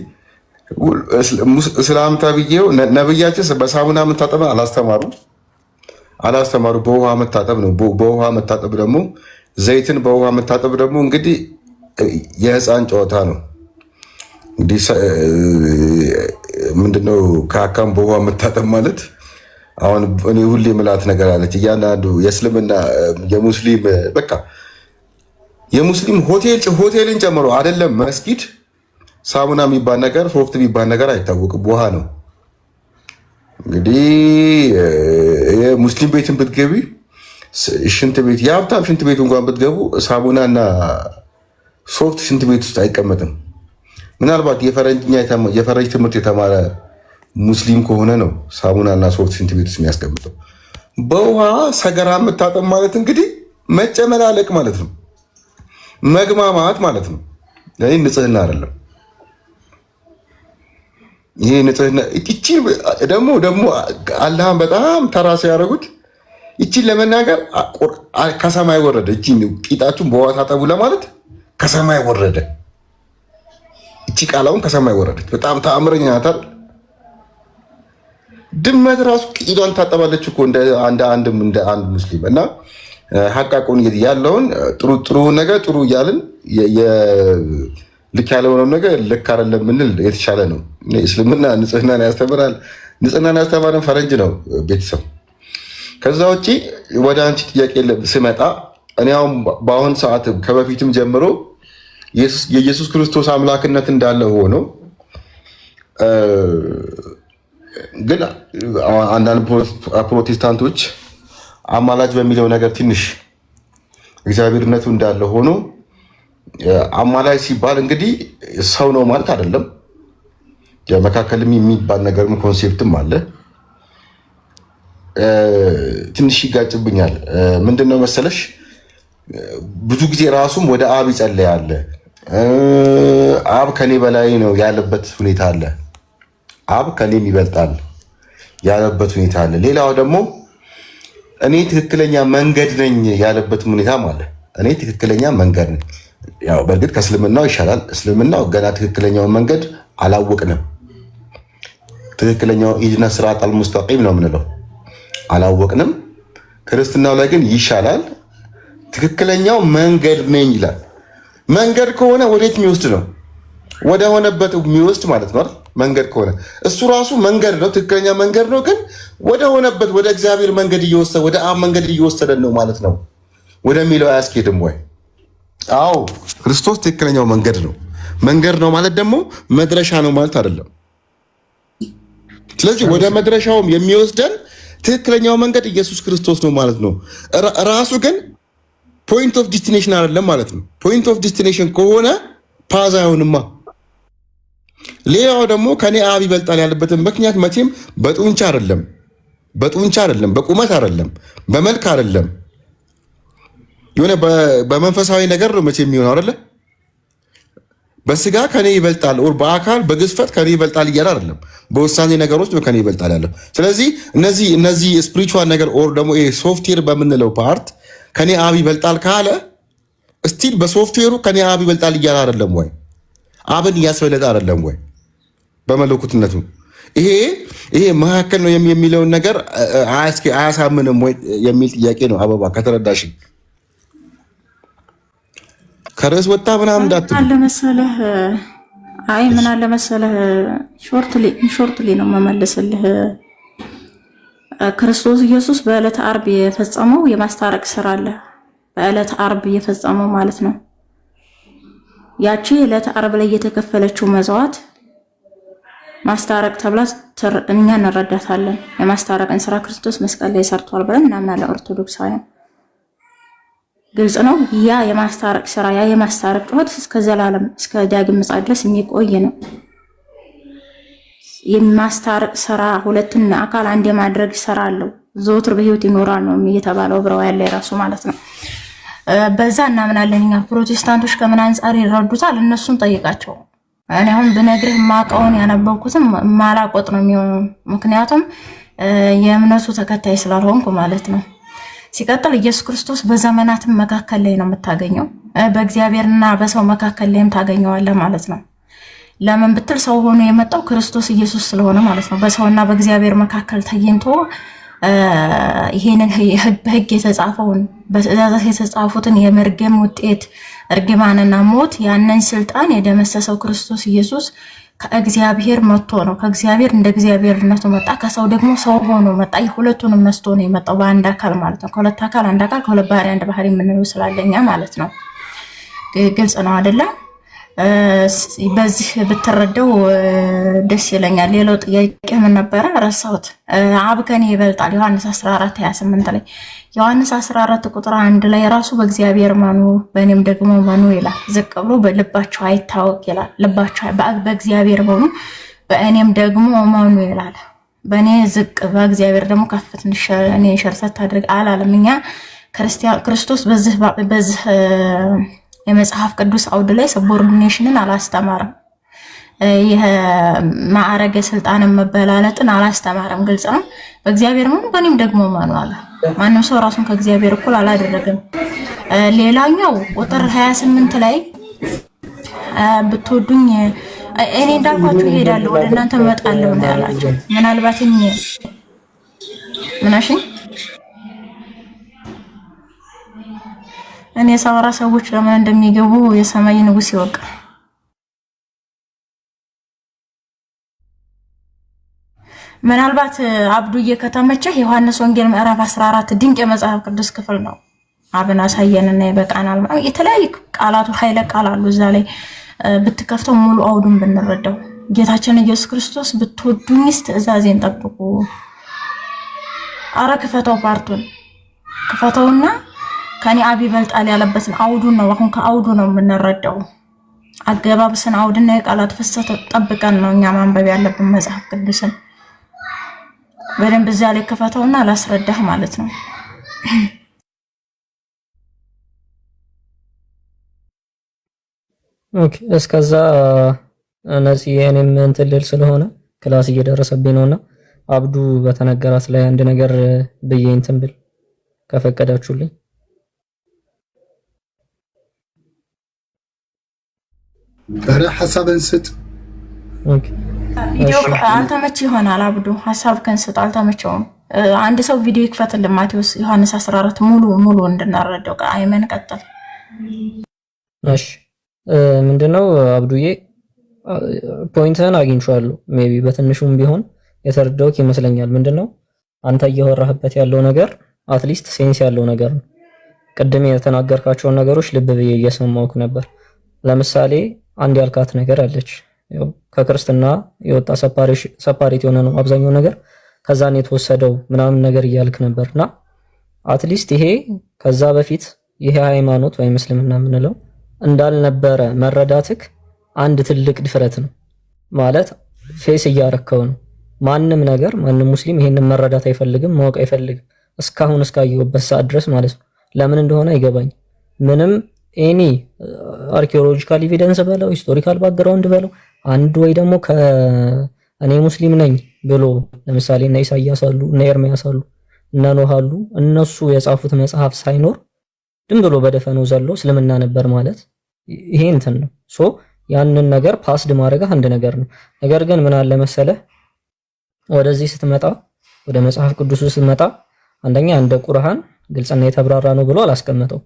እስላም ተብዬው ነብያችን በሳሙና መታጠብ አላስተማሩ። በውሃ መታጠብ ነው። በውሃ መታጠብ ደግሞ ዘይትን በውሃ መታጠብ ደግሞ እንግዲህ የህፃን ጨዋታ ነው። እንግዲህ ምንድነው ካካም በውሃ መታጠብ ማለት? አሁን እኔ ሁሌ ምላት ነገር አለች። እያንዳንዱ የእስልምና የሙስሊም በቃ የሙስሊም ሆቴልን ጨምሮ አይደለም መስጊድ ሳሙና የሚባል ነገር ሶፍት የሚባል ነገር አይታወቅም። ውሃ ነው። እንግዲህ የሙስሊም ቤትን ብትገቢ ሽንት ቤት የሀብታም ሽንት ቤት እንኳን ብትገቡ ሳሙናና ሶፍት ሽንት ቤት ውስጥ አይቀመጥም። ምናልባት የፈረንጅ ትምህርት የተማረ ሙስሊም ከሆነ ነው ሳሙናና ሶፍት ሽንት ቤት ውስጥ የሚያስቀምጠው። በውሃ ሰገራ መታጠብ ማለት እንግዲህ መጨመላለቅ ማለት ነው፣ መግማማት ማለት ነው። ይህ ንጽህና አይደለም። ይሄ ንጽህና እቺ ደግሞ አላህን በጣም ተራሴ ያደረጉት እቺን ለመናገር ከሰማይ ወረደ። እቺ ቂጣችሁን በውሃ ታጠቡ ለማለት ከሰማይ ወረደ። እቺ ቃላውን ከሰማይ ወረደች። በጣም ተአምረኛ ናት አይደል? ድመት ራሱ ቂጧን ታጠባለች እኮ እንደ አንድ ሙስሊም። እና ሐቃቁን ያለውን ጥሩ ነገር ጥሩ እያልን ልክ ያለውን ነገር ልክ አይደለም ምንል የተሻለ ነው። እስልምና ንጽህናን ያስተምራል። ንጽህናን ያስተማረን ፈረንጅ ነው ቤተሰብ። ከዛ ውጪ ወደ አንቺ ጥያቄ ስመጣ እኔ አሁን በአሁን ሰዓት ከበፊትም ጀምሮ የኢየሱስ ክርስቶስ አምላክነት እንዳለ ሆኖ ግን አንዳንድ ፕሮቴስታንቶች አማላጅ በሚለው ነገር ትንሽ እግዚአብሔርነቱ እንዳለ ሆኖ አማላጅ ሲባል እንግዲህ ሰው ነው ማለት አይደለም። የመካከልም የሚባል ነገርም ኮንሴፕትም አለ። ትንሽ ይጋጭብኛል። ምንድነው መሰለሽ ብዙ ጊዜ ራሱም ወደ አብ ይጸልያል። አብ ከኔ በላይ ነው ያለበት ሁኔታ አለ። አብ ከኔም ይበልጣል ያለበት ሁኔታ አለ። ሌላው ደግሞ እኔ ትክክለኛ መንገድ ነኝ ያለበት ሁኔታም አለ። እኔ ትክክለኛ መንገድ ነኝ። ያው በእርግጥ ከእስልምናው ይሻላል። እስልምናው ገና ትክክለኛውን መንገድ አላወቅንም። ትክክለኛው ኢድነ ሲራጠል ሙስተቂም ነው የምንለው፣ አላወቅንም። ክርስትናው ላይ ግን ይሻላል። ትክክለኛው መንገድ ነኝ ይላል። መንገድ ከሆነ ወዴት የሚወስድ ነው? ወደ ሆነበት የሚወስድ ማለት ነው። መንገድ ከሆነ እሱ ራሱ መንገድ ነው፣ ትክክለኛ መንገድ ነው። ግን ወደ ሆነበት ወደ እግዚአብሔር መንገድ እየወሰደ ወደ አብ መንገድ እየወሰደን ነው ማለት ነው ወደሚለው አያስኬድም ወይ? አዎ ክርስቶስ ትክክለኛው መንገድ ነው። መንገድ ነው ማለት ደግሞ መድረሻ ነው ማለት አይደለም። ስለዚህ ወደ መድረሻውም የሚወስደን ትክክለኛው መንገድ ኢየሱስ ክርስቶስ ነው ማለት ነው። ራሱ ግን ፖይንት ኦፍ ዲስቲኔሽን አይደለም ማለት ነው። ፖይንት ኦፍ ዲስቲኔሽን ከሆነ ፓዝ አይሆንማ። ሌላው ደግሞ ከኔ አብ ይበልጣል ያለበትን ምክንያት መቼም በጡንቻ አይደለም፣ በቁመት አይደለም፣ በመልክ አይደለም፣ የሆነ በመንፈሳዊ ነገር ነው መቼም የሚሆነው አይደለ? በስጋ ከኔ ይበልጣል ኦር በአካል በግዝፈት ከኔ ይበልጣል እያለ አይደለም። በውሳኔ ነገሮች ነው ከኔ ይበልጣል ያለው። ስለዚህ እነዚህ ስፒሪቹዋል ነገር ኦር ደግሞ ሶፍትዌር በምንለው ፓርት ከኔ አብ ይበልጣል ካለ ስቲል በሶፍትዌሩ ከኔ አብ ይበልጣል እያለ አይደለም ወይ? አብን እያስበለጠ አይደለም ወይ? በመለኮትነቱ ይሄ መካከል ነው የሚለውን ነገር አያሳምንም ወይ የሚል ጥያቄ ነው። አበባ ከተረዳሽ ከርዕስ ወጣ ምናምን እንዳትል አለ መሰለህ። አይ ምን አለ መሰለህ፣ ሾርትሊ ነው መመለስልህ። ክርስቶስ ኢየሱስ በዕለተ ዓርብ የፈጸመው የማስታረቅ ስራ አለ። በዕለተ ዓርብ የፈጸመው ማለት ነው። ያቺ ዕለተ ዓርብ ላይ የተከፈለችው መሥዋዕት ማስታረቅ ተብላ እኛ እንረዳታለን። የማስታረቅን ስራ ክርስቶስ መስቀል ላይ ሰርቷል ብለን እናምናለን ኦርቶዶክሳውያን። ግልጽ ነው። ያ የማስታረቅ ስራ ያ የማስታረቅ ጩኸት እስከ ዘላለም እስከ ዳግም ምጽአት ድረስ የሚቆይ ነው። የማስታረቅ ስራ ሁለቱን አካል አንድ የማድረግ ስራ አለው። ዘወትር በህይወት ይኖራል ነው እየተባለው ዕብራውያን ላይ ራሱ ማለት ነው። በዛ እናምናለን እኛ። ፕሮቴስታንቶች ከምን አንጻር ይረዱታል? እነሱን ጠይቃቸው። እኔ አሁን ብነግርህ ማቀውን ያነበብኩትም ማላቆጥ ነው የሚሆነው፣ ምክንያቱም የእምነቱ ተከታይ ስላልሆንኩ ማለት ነው። ሲቀጥል ኢየሱስ ክርስቶስ በዘመናትም መካከል ላይ ነው የምታገኘው፣ በእግዚአብሔርና በሰው መካከል ላይም ታገኘዋለህ ማለት ነው። ለምን ብትል ሰው ሆኖ የመጣው ክርስቶስ ኢየሱስ ስለሆነ ማለት ነው። በሰውና በእግዚአብሔር መካከል ተገኝቶ ይሄንን በሕግ የተጻፈውን በትእዛዛት የተጻፉትን የመርገም ውጤት እርግማንና ሞት ያንን ስልጣን የደመሰሰው ክርስቶስ ኢየሱስ ከእግዚአብሔር መጥቶ ነው። ከእግዚአብሔር እንደ እግዚአብሔርነቱ መጣ፣ ከሰው ደግሞ ሰው ሆኖ መጣ። ሁለቱንም መስቶ ነው የመጣው በአንድ አካል ማለት ነው። ከሁለት አካል አንድ አካል፣ ከሁለት ባህሪ አንድ ባህሪ የምንለው ስላለኛ ማለት ነው። ግልጽ ነው አይደለም? በዚህ ብትረዳው ደስ ይለኛል። ሌላው ጥያቄ ምን ነበረ? ረሳሁት። አብ ከኔ ይበልጣል ዮሐንስ 14:28 ላይ ዮሐንስ 14 ቁጥር 1 ላይ ራሱ በእግዚአብሔር መኑ በእኔም ደግሞ መኑ ይላል። ዝቅ ብሎ በልባቸው አይታወቅ ይላል። ልባቸው በእግዚአብሔር መኑ በእኔም ደግሞ መኑ ይላል። በእኔ ዝቅ በእግዚአብሔር ደግሞ ከፍ ትንሽ እኔ ሸርተት አድርግ አላለም። እኛ ክርስቶስ በዚህ የመጽሐፍ ቅዱስ አውድ ላይ ሰቦርዲኔሽንን አላስተማረም። ይሄ ማዕረገ ስልጣንን መበላለጥን አላስተማረም። ግልጽ ነው። በእግዚአብሔር መኑ በእኔም ደግሞ መኑ አለ። ማንም ሰው ራሱን ከእግዚአብሔር እኩል አላደረገም። ሌላኛው ቁጥር 28 ላይ ብትወዱኝ እኔ እንዳልኳችሁ እሄዳለሁ ወደ እናንተ እመጣለሁ ነው ያላቸው። ምናልባት ምናሽኝ እኔ ሳወራ ሰዎች ለምን እንደሚገቡ የሰማይ ንጉስ ይወቅ። ምናልባት አብዱዬ ከተመቸህ ዮሐንስ ወንጌል ምዕራፍ 14 ድንቅ የመጽሐፍ ቅዱስ ክፍል ነው። አብን አሳየንና ይበቃናል። የተለያዩ ቃላቱ ኃይለ ቃል አሉ እዛ ላይ ብትከፍተው ሙሉ አውዱን ብንረዳው ጌታችን ኢየሱስ ክርስቶስ ብትወዱኝስ ትእዛዜን ጠብቁ። አረ ክፈተው፣ ፓርቱን ክፈተውና ከኔ አብ ይበልጣል ያለበትን አውዱን ነው። አሁን ከአውዱ ነው የምንረዳው። አገባብስን አውድና የቃላት ፍሰት ጠብቀን ነው እኛ ማንበብ ያለብን መጽሐፍ ቅዱስን። በደንብ እዛ ላይ ክፈተውና ላስረዳህ ማለት ነው። ኦኬ፣ እስከዛ እነዚህ እኔም እንትን ልል ስለሆነ ክላስ እየደረሰብኝ ነውና አብዱ በተነገራት ላይ አንድ ነገር ብዬ እንትን ብል ከፈቀዳችሁልኝ። ኧረ ሐሳብን ስጥ። ኦኬ፣ ቪዲዮ አልተመቸ ይሆናል። አብዱ ሐሳብህን ስጥ። አልተመቸውም። አንድ ሰው ቪዲዮ ይክፈትልን። ማቴዎስ ዮሐንስ 14 ሙሉ እንድናረዳው። አይመን ቀጥል። እሺ፣ ምንድነው አብዱዬ ፖይንትህን አግኝቼዋለሁ። ሜቢ በትንሹም ቢሆን የተረዳሁት ይመስለኛል። ምንድነው አንተ እያወራህበት ያለው ነገር አትሊስት ሴንስ ያለው ነገር ነው። ቅድም የተናገርካቸውን ነገሮች ልብ ብዬ እየሰማሁህ ነበር። ለምሳሌ አንድ ያልካት ነገር አለች። ያው ከክርስትና የወጣ ሰፓሬት የሆነ ነው አብዛኛው ነገር ከዛን የተወሰደው ምናምን ነገር እያልክ ነበርና አትሊስት ይሄ ከዛ በፊት ይሄ ሃይማኖት ወይ እስልምና የምንለው እንዳልነበረ መረዳትክ አንድ ትልቅ ድፍረት ነው ማለት ፌስ እያረከው ነው። ማንም ሙስሊም ይሄንን መረዳት አይፈልግም፣ ማወቅ አይፈልግም እስካሁን እስካየሁበት ሰዓት ድረስ ማለት ነው። ለምን እንደሆነ አይገባኝ። ምንም ኤኒ አርኪኦሎጂካል ኤቪደንስ በለው ሂስቶሪካል ባክግራውንድ በለው አንድ ወይ ደግሞ እኔ ሙስሊም ነኝ ብሎ ለምሳሌ እነ ኢሳያስ አሉ፣ እነ ኤርሚያስ አሉ፣ እነ ኖህ አሉ፣ እነሱ የጻፉት መጽሐፍ ሳይኖር ድም ብሎ በደፈነው ዘሎ እስልምና ነበር ማለት ይሄ እንትን ነው። ሶ ያንን ነገር ፓስድ ማድረግ አንድ ነገር ነው። ነገር ግን ምን አለ መሰለህ ወደዚህ ስትመጣ ወደ መጽሐፍ ቅዱስ ስትመጣ አንደኛ እንደ ቁርአን ግልጽና የተብራራ ነው ብሎ አላስቀመጠው።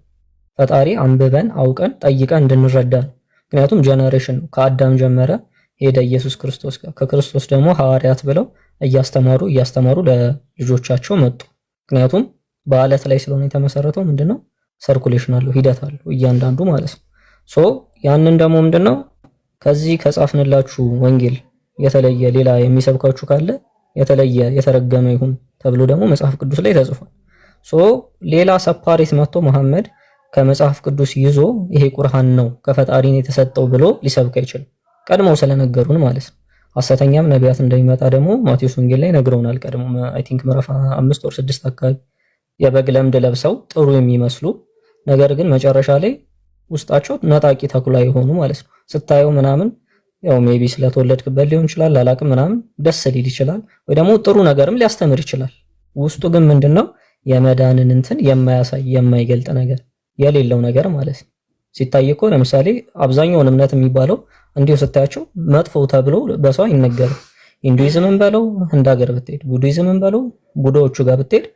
ፈጣሪ አንብበን አውቀን ጠይቀን እንድንረዳ ነው። ምክንያቱም ጀነሬሽን ነው ከአዳም ጀመረ ሄደ ኢየሱስ ክርስቶስ ጋር። ከክርስቶስ ደግሞ ሐዋርያት ብለው እያስተማሩ ለልጆቻቸው መጡ። ምክንያቱም በአለት ላይ ስለሆነ የተመሰረተው ምንድነው ሰርኩሌሽን አለው፣ ሂደት አለው እያንዳንዱ ማለት ነው። ሶ ያንን ደግሞ ምንድነው ከዚህ ከጻፍንላችሁ ወንጌል የተለየ ሌላ የሚሰብካችሁ ካለ የተለየ የተረገመ ይሁን ተብሎ ደግሞ መጽሐፍ ቅዱስ ላይ ተጽፏል። ሶ ሌላ ሰፓሬት መጥቶ መሐመድ ከመጽሐፍ ቅዱስ ይዞ ይሄ ቁርአን ነው ከፈጣሪ ነው የተሰጠው ብሎ ሊሰብክ አይችልም። ቀድመው ስለነገሩን ማለት ነው። ሐሰተኛም ነቢያት እንደሚመጣ ደግሞ ማቴዎስ ወንጌል ላይ ነግረውናል። ቀድሞ አይ ቲንክ ምዕራፍ 5 ወር 6 አካባቢ የበግ ለምድ ለብሰው ጥሩ የሚመስሉ ነገር ግን መጨረሻ ላይ ውስጣቸው ነጣቂ ተኩላ የሆኑ ማለት ነው። ስታየው ምናምን ያው ሜቢ ስለተወለድክበት ሊሆን ይችላል አላቅም ምናምን ደስ ሊል ይችላል፣ ወይ ደግሞ ጥሩ ነገርም ሊያስተምር ይችላል። ውስጡ ግን ምንድነው የመዳንን እንትን የማያሳይ የማይገልጥ ነገር የሌለው ነገር ማለት ነው። ሲታይ እኮ ለምሳሌ አብዛኛውን እምነት የሚባለው እንዲሁ ስታያቸው መጥፎ ተብሎ በሰው አይነገርም። ሂንዱይዝምን በለው ህንድ ሀገር ብትሄድ፣ ቡዲዝምን በለው ቡዳዎቹ ጋር ብትሄድ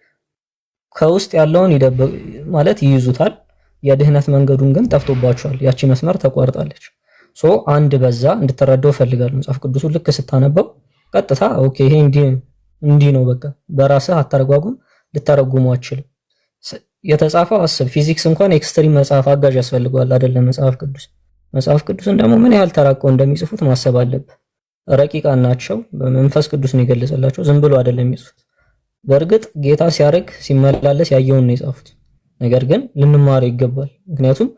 ከውስጥ ያለውን ማለት ይይዙታል። የድህነት መንገዱን ግን ጠፍቶባቸዋል። ያቺ መስመር ተቋርጣለች። ሶ አንድ በዛ እንድትረዳው ፈልጋለሁ። መጽሐፍ ቅዱሱን ልክ ስታነበው ቀጥታ ኦኬ ይሄ እንዲህ ነው በቃ በራስህ አተረጓጉም ልተረጉሙ አትችልም። የተጻፈው አስብ፣ ፊዚክስ እንኳን ኤክስትሪም መጽሐፍ አጋዥ ያስፈልገዋል አይደለም መጽሐፍ ቅዱስን ደግሞ ምን ያህል ተራቀው እንደሚጽፉት ማሰብ አለብህ። ረቂቃን ናቸው። በመንፈስ ቅዱስ ነው የገለጸላቸው፣ ዝም ብሎ አይደለም የሚጽፉት። በእርግጥ ጌታ ሲያርግ ሲመላለስ ያየውን ነው የጻፉት። ነገር ግን ልንማረው ይገባል። ምክንያቱም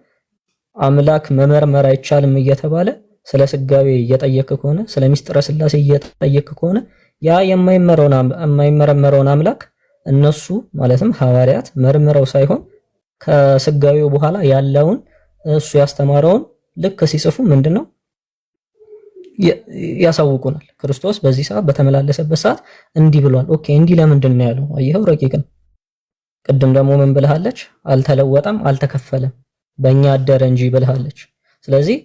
አምላክ መመርመር አይቻልም እየተባለ ስለ ስጋዌ እየጠየቅ ከሆነ ስለ ሚስጥረ ስላሴ እየጠየቅ ከሆነ ያ የማይመረመረውን አምላክ እነሱ ማለትም ሐዋርያት መርምረው ሳይሆን ከስጋዌው በኋላ ያለውን እሱ ያስተማረውን ልክ ሲጽፉ ምንድነው ያሳውቁናል። ክርስቶስ በዚህ ሰዓት በተመላለሰበት ሰዓት እንዲህ ብሏል። ኦኬ እንዲህ ለምንድን ነው ያለው? አየኸው ረቂቅን። ቅድም ደግሞ ምን ብለሃለች? አልተለወጠም አልተከፈለም በእኛ አደረ እንጂ ብለሃለች። ስለዚህ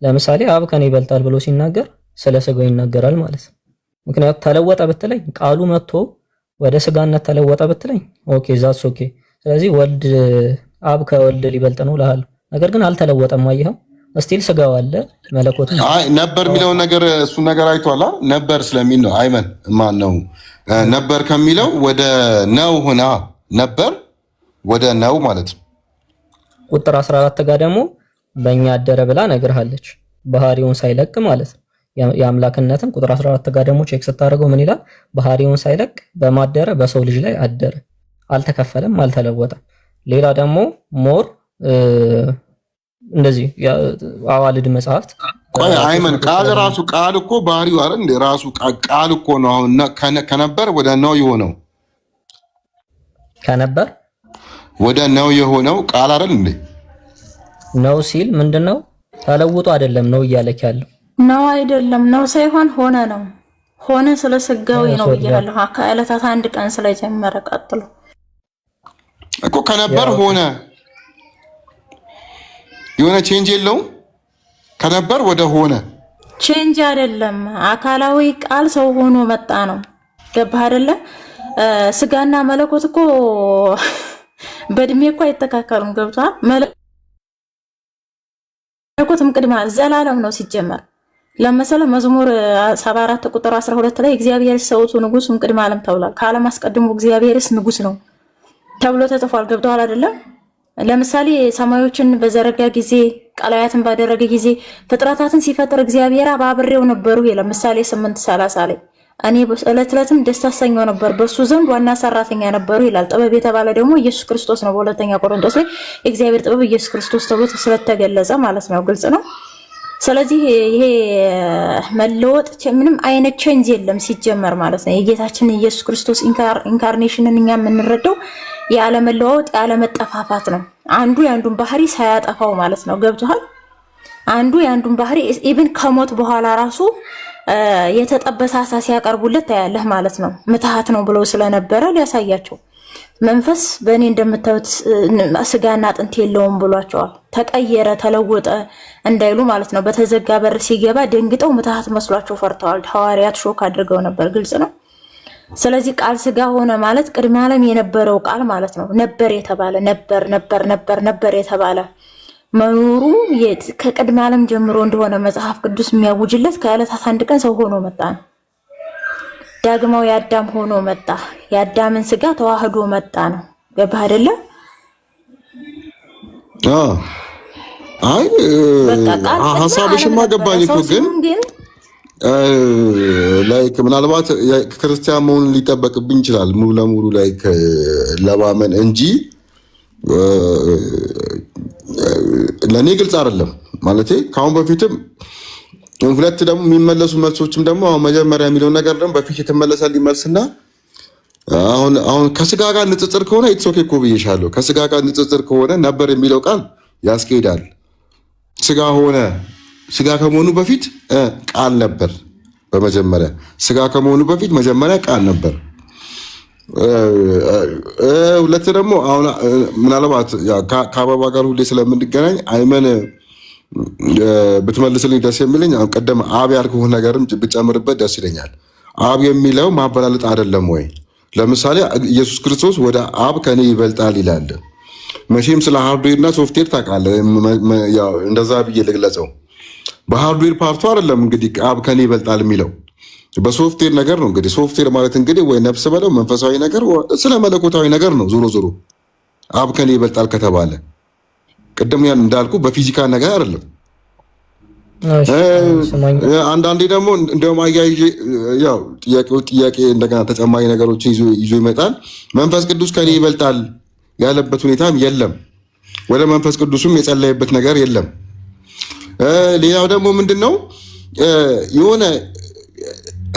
ለምሳሌ አብ ከኔ ይበልጣል ብሎ ሲናገር ስለ ስጋው ይናገራል ማለት ነው። ምክንያቱም ተለወጠ ብትለኝ ቃሉ መጥቶ ወደ ስጋነት ተለወጠ ብትለኝ ኦኬ ዛትስ ኦኬ። ስለዚህ ወልድ አብ ከወልድ ሊበልጥ ነው እልሃለሁ። ነገር ግን አልተለወጠም። አየኸው እስቲል ስጋው አለ መለኮት ነበር የሚለው ነገር እሱ ነገር አይቷላ ነበር ስለሚል ነው። አይመን ማን ነው ነበር ከሚለው ወደ ነው ሆና ነበር ወደ ነው ማለት ነው። ቁጥር 14 ጋር ደግሞ በእኛ አደረ ብላ ነግርሃለች፣ ባህሪውን ሳይለቅ ማለት ነው። የአምላክነትን ቁጥር 14 ጋር ደግሞ ቼክ ስታደርገው ምን ይላል? ባህሪውን ሳይለቅ በማደረ በሰው ልጅ ላይ አደረ፣ አልተከፈለም፣ አልተለወጠም። ሌላ ደግሞ ሞር እንደዚህ አዋልድ መጽሐፍት ቆይ አይመን ቃል እኮ ባህሪው አይደል እንደ ራሱ ቃል እኮ ነው። አሁን ከነበር ወደ ነው የሆነው ከነበር ወደ ነው የሆነው ቃል አይደል እንዴ? ነው ሲል ምንድነው? ተለውጦ አይደለም ነው እያለክ ያለው ነው አይደለም፣ ነው ሳይሆን ሆነ ነው። ሆነ ስለ ስጋዊ ነው ብያለሁ። ከዕለታት አንድ ቀን ስለጀመረ ቀጥሎ እኮ ከነበር ሆነ የሆነ ቼንጅ የለውም። ከነበር ወደ ሆነ ቼንጅ አይደለም። አካላዊ ቃል ሰው ሆኖ መጣ ነው። ገባህ አይደለ? ስጋና መለኮት እኮ በእድሜ እኮ አይተካከሉም። ገብቷል? መለኮትም ቅድመ ዘላለም ነው ሲጀመር። ለምሳሌ መዝሙር 74 ቁጥር 12 ላይ እግዚአብሔር ሰውቱ ንጉስም ቅድመ ዓለም ተብሏል። ከዓለም አስቀድሞ እግዚአብሔርስ ንጉስ ነው ተብሎ ተጽፏል። ገብቷል አይደለም? ለምሳሌ ሰማዮችን በዘረጋ ጊዜ ቀላያትን ባደረገ ጊዜ ፍጥረታትን ሲፈጥር እግዚአብሔር አብሬው ነበሩ። ለምሳሌ 8:30 ላይ እኔ ዕለት ዕለትም ደስ አሰኘው ነበር፣ በሱ ዘንድ ዋና ሰራተኛ ነበሩ ይላል። ጥበብ የተባለ ደግሞ ኢየሱስ ክርስቶስ ነው። በሁለተኛ ቆሮንቶስ ላይ እግዚአብሔር ጥበብ ኢየሱስ ክርስቶስ ተብሎ ስለተገለጸ ማለት ነው። ግልጽ ነው። ስለዚህ ይሄ መለወጥ ምንም አይነት ቼንጅ የለም ሲጀመር ማለት ነው። የጌታችን ኢየሱስ ክርስቶስ ኢንካርኔሽንን እኛ የምንረዳው ያለመለዋወጥ ያለመጠፋፋት ነው። አንዱ የአንዱን ባህሪ ሳያጠፋው ማለት ነው። ገብቶሃል? አንዱ የአንዱን ባህሪ ኢቭን ከሞት በኋላ ራሱ የተጠበሰ አሳ ሲያቀርቡለት ታያለህ ማለት ነው። ምትሃት ነው ብለው ስለነበረ ሊያሳያቸው መንፈስ በእኔ እንደምታዩት ስጋና አጥንት የለውም ብሏቸዋል። ተቀየረ ተለወጠ እንዳይሉ ማለት ነው። በተዘጋ በር ሲገባ ደንግጠው ምትሃት መስሏቸው ፈርተዋል። ሐዋርያት ሾክ አድርገው ነበር። ግልጽ ነው። ስለዚህ ቃል ስጋ ሆነ ማለት ቅድመ ዓለም የነበረው ቃል ማለት ነው። ነበር የተባለ ነበር የተባለ መኖሩ ከቅድመ ዓለም ጀምሮ እንደሆነ መጽሐፍ ቅዱስ የሚያውጅለት ከዕለታት አንድ ቀን ሰው ሆኖ መጣ ነው። ዳግማዊ አዳም ሆኖ መጣ። የአዳምን ስጋ ተዋህዶ መጣ ነው። ገባህ አይደለ? አይ ሐሳብሽማ ገባኝ እኮ ግን ላይክ ምናልባት ክርስቲያን መሆን ሊጠበቅብኝ ይችላል ሙሉ ለሙሉ ላይክ ለማመን እንጂ ለኔ ግልጽ አይደለም ማለት ካሁን በፊትም ሁለት ደግሞ የሚመለሱ መልሶችም ደግሞ አሁን መጀመሪያ የሚለው ነገር ደግሞ በፊት የተመለሰል ሊመልስና አሁን ከስጋ ጋር ንጽጽር ከሆነ ኢትስ ኦኬ እኮ ብዬሻለሁ። ከስጋ ጋር ንጽጽር ከሆነ ነበር የሚለው ቃል ያስኬዳል። ስጋ ሆነ ስጋ ከመሆኑ በፊት ቃል ነበር። በመጀመሪያ ስጋ ከመሆኑ በፊት መጀመሪያ ቃል ነበር። ሁለት ደግሞ አሁን ምናልባት ከአበባ ጋር ሁሌ ስለምንገናኝ አይመን ብትመልስልኝ ደስ የሚለኝ አሁን ቀደም አብ ያልኩህ ነገርም ብጨምርበት ደስ ይለኛል። አብ የሚለው ማበላለጥ አይደለም ወይ? ለምሳሌ ኢየሱስ ክርስቶስ ወደ አብ ከኔ ይበልጣል ይላል። መቼም ስለ ሃርድዌር እና ሶፍትዌር ታውቃለህ። እንደዛ ብዬ ልግለጸው። በሃርድዌር ፓርቱ አይደለም እንግዲህ አብ ከኔ ይበልጣል የሚለው በሶፍትዌር ነገር ነው። እንግዲህ ሶፍትዌር ማለት እንግዲህ ወይ ነፍስ በለው መንፈሳዊ ነገር ስለ መለኮታዊ ነገር ነው። ዞሮ ዞሮ አብ ከኔ ይበልጣል ከተባለ ቅድም ያን እንዳልኩ በፊዚካል ነገር አይደለም። አንዳንዴ ደግሞ እንደውም አያይዤ ያው ጥያቄ እንደገና ተጨማሪ ነገሮችን ይዞ ይመጣል። መንፈስ ቅዱስ ከኔ ይበልጣል ያለበት ሁኔታም የለም። ወደ መንፈስ ቅዱስም የጸለየበት ነገር የለም። ሌላው ደግሞ ምንድነው የሆነ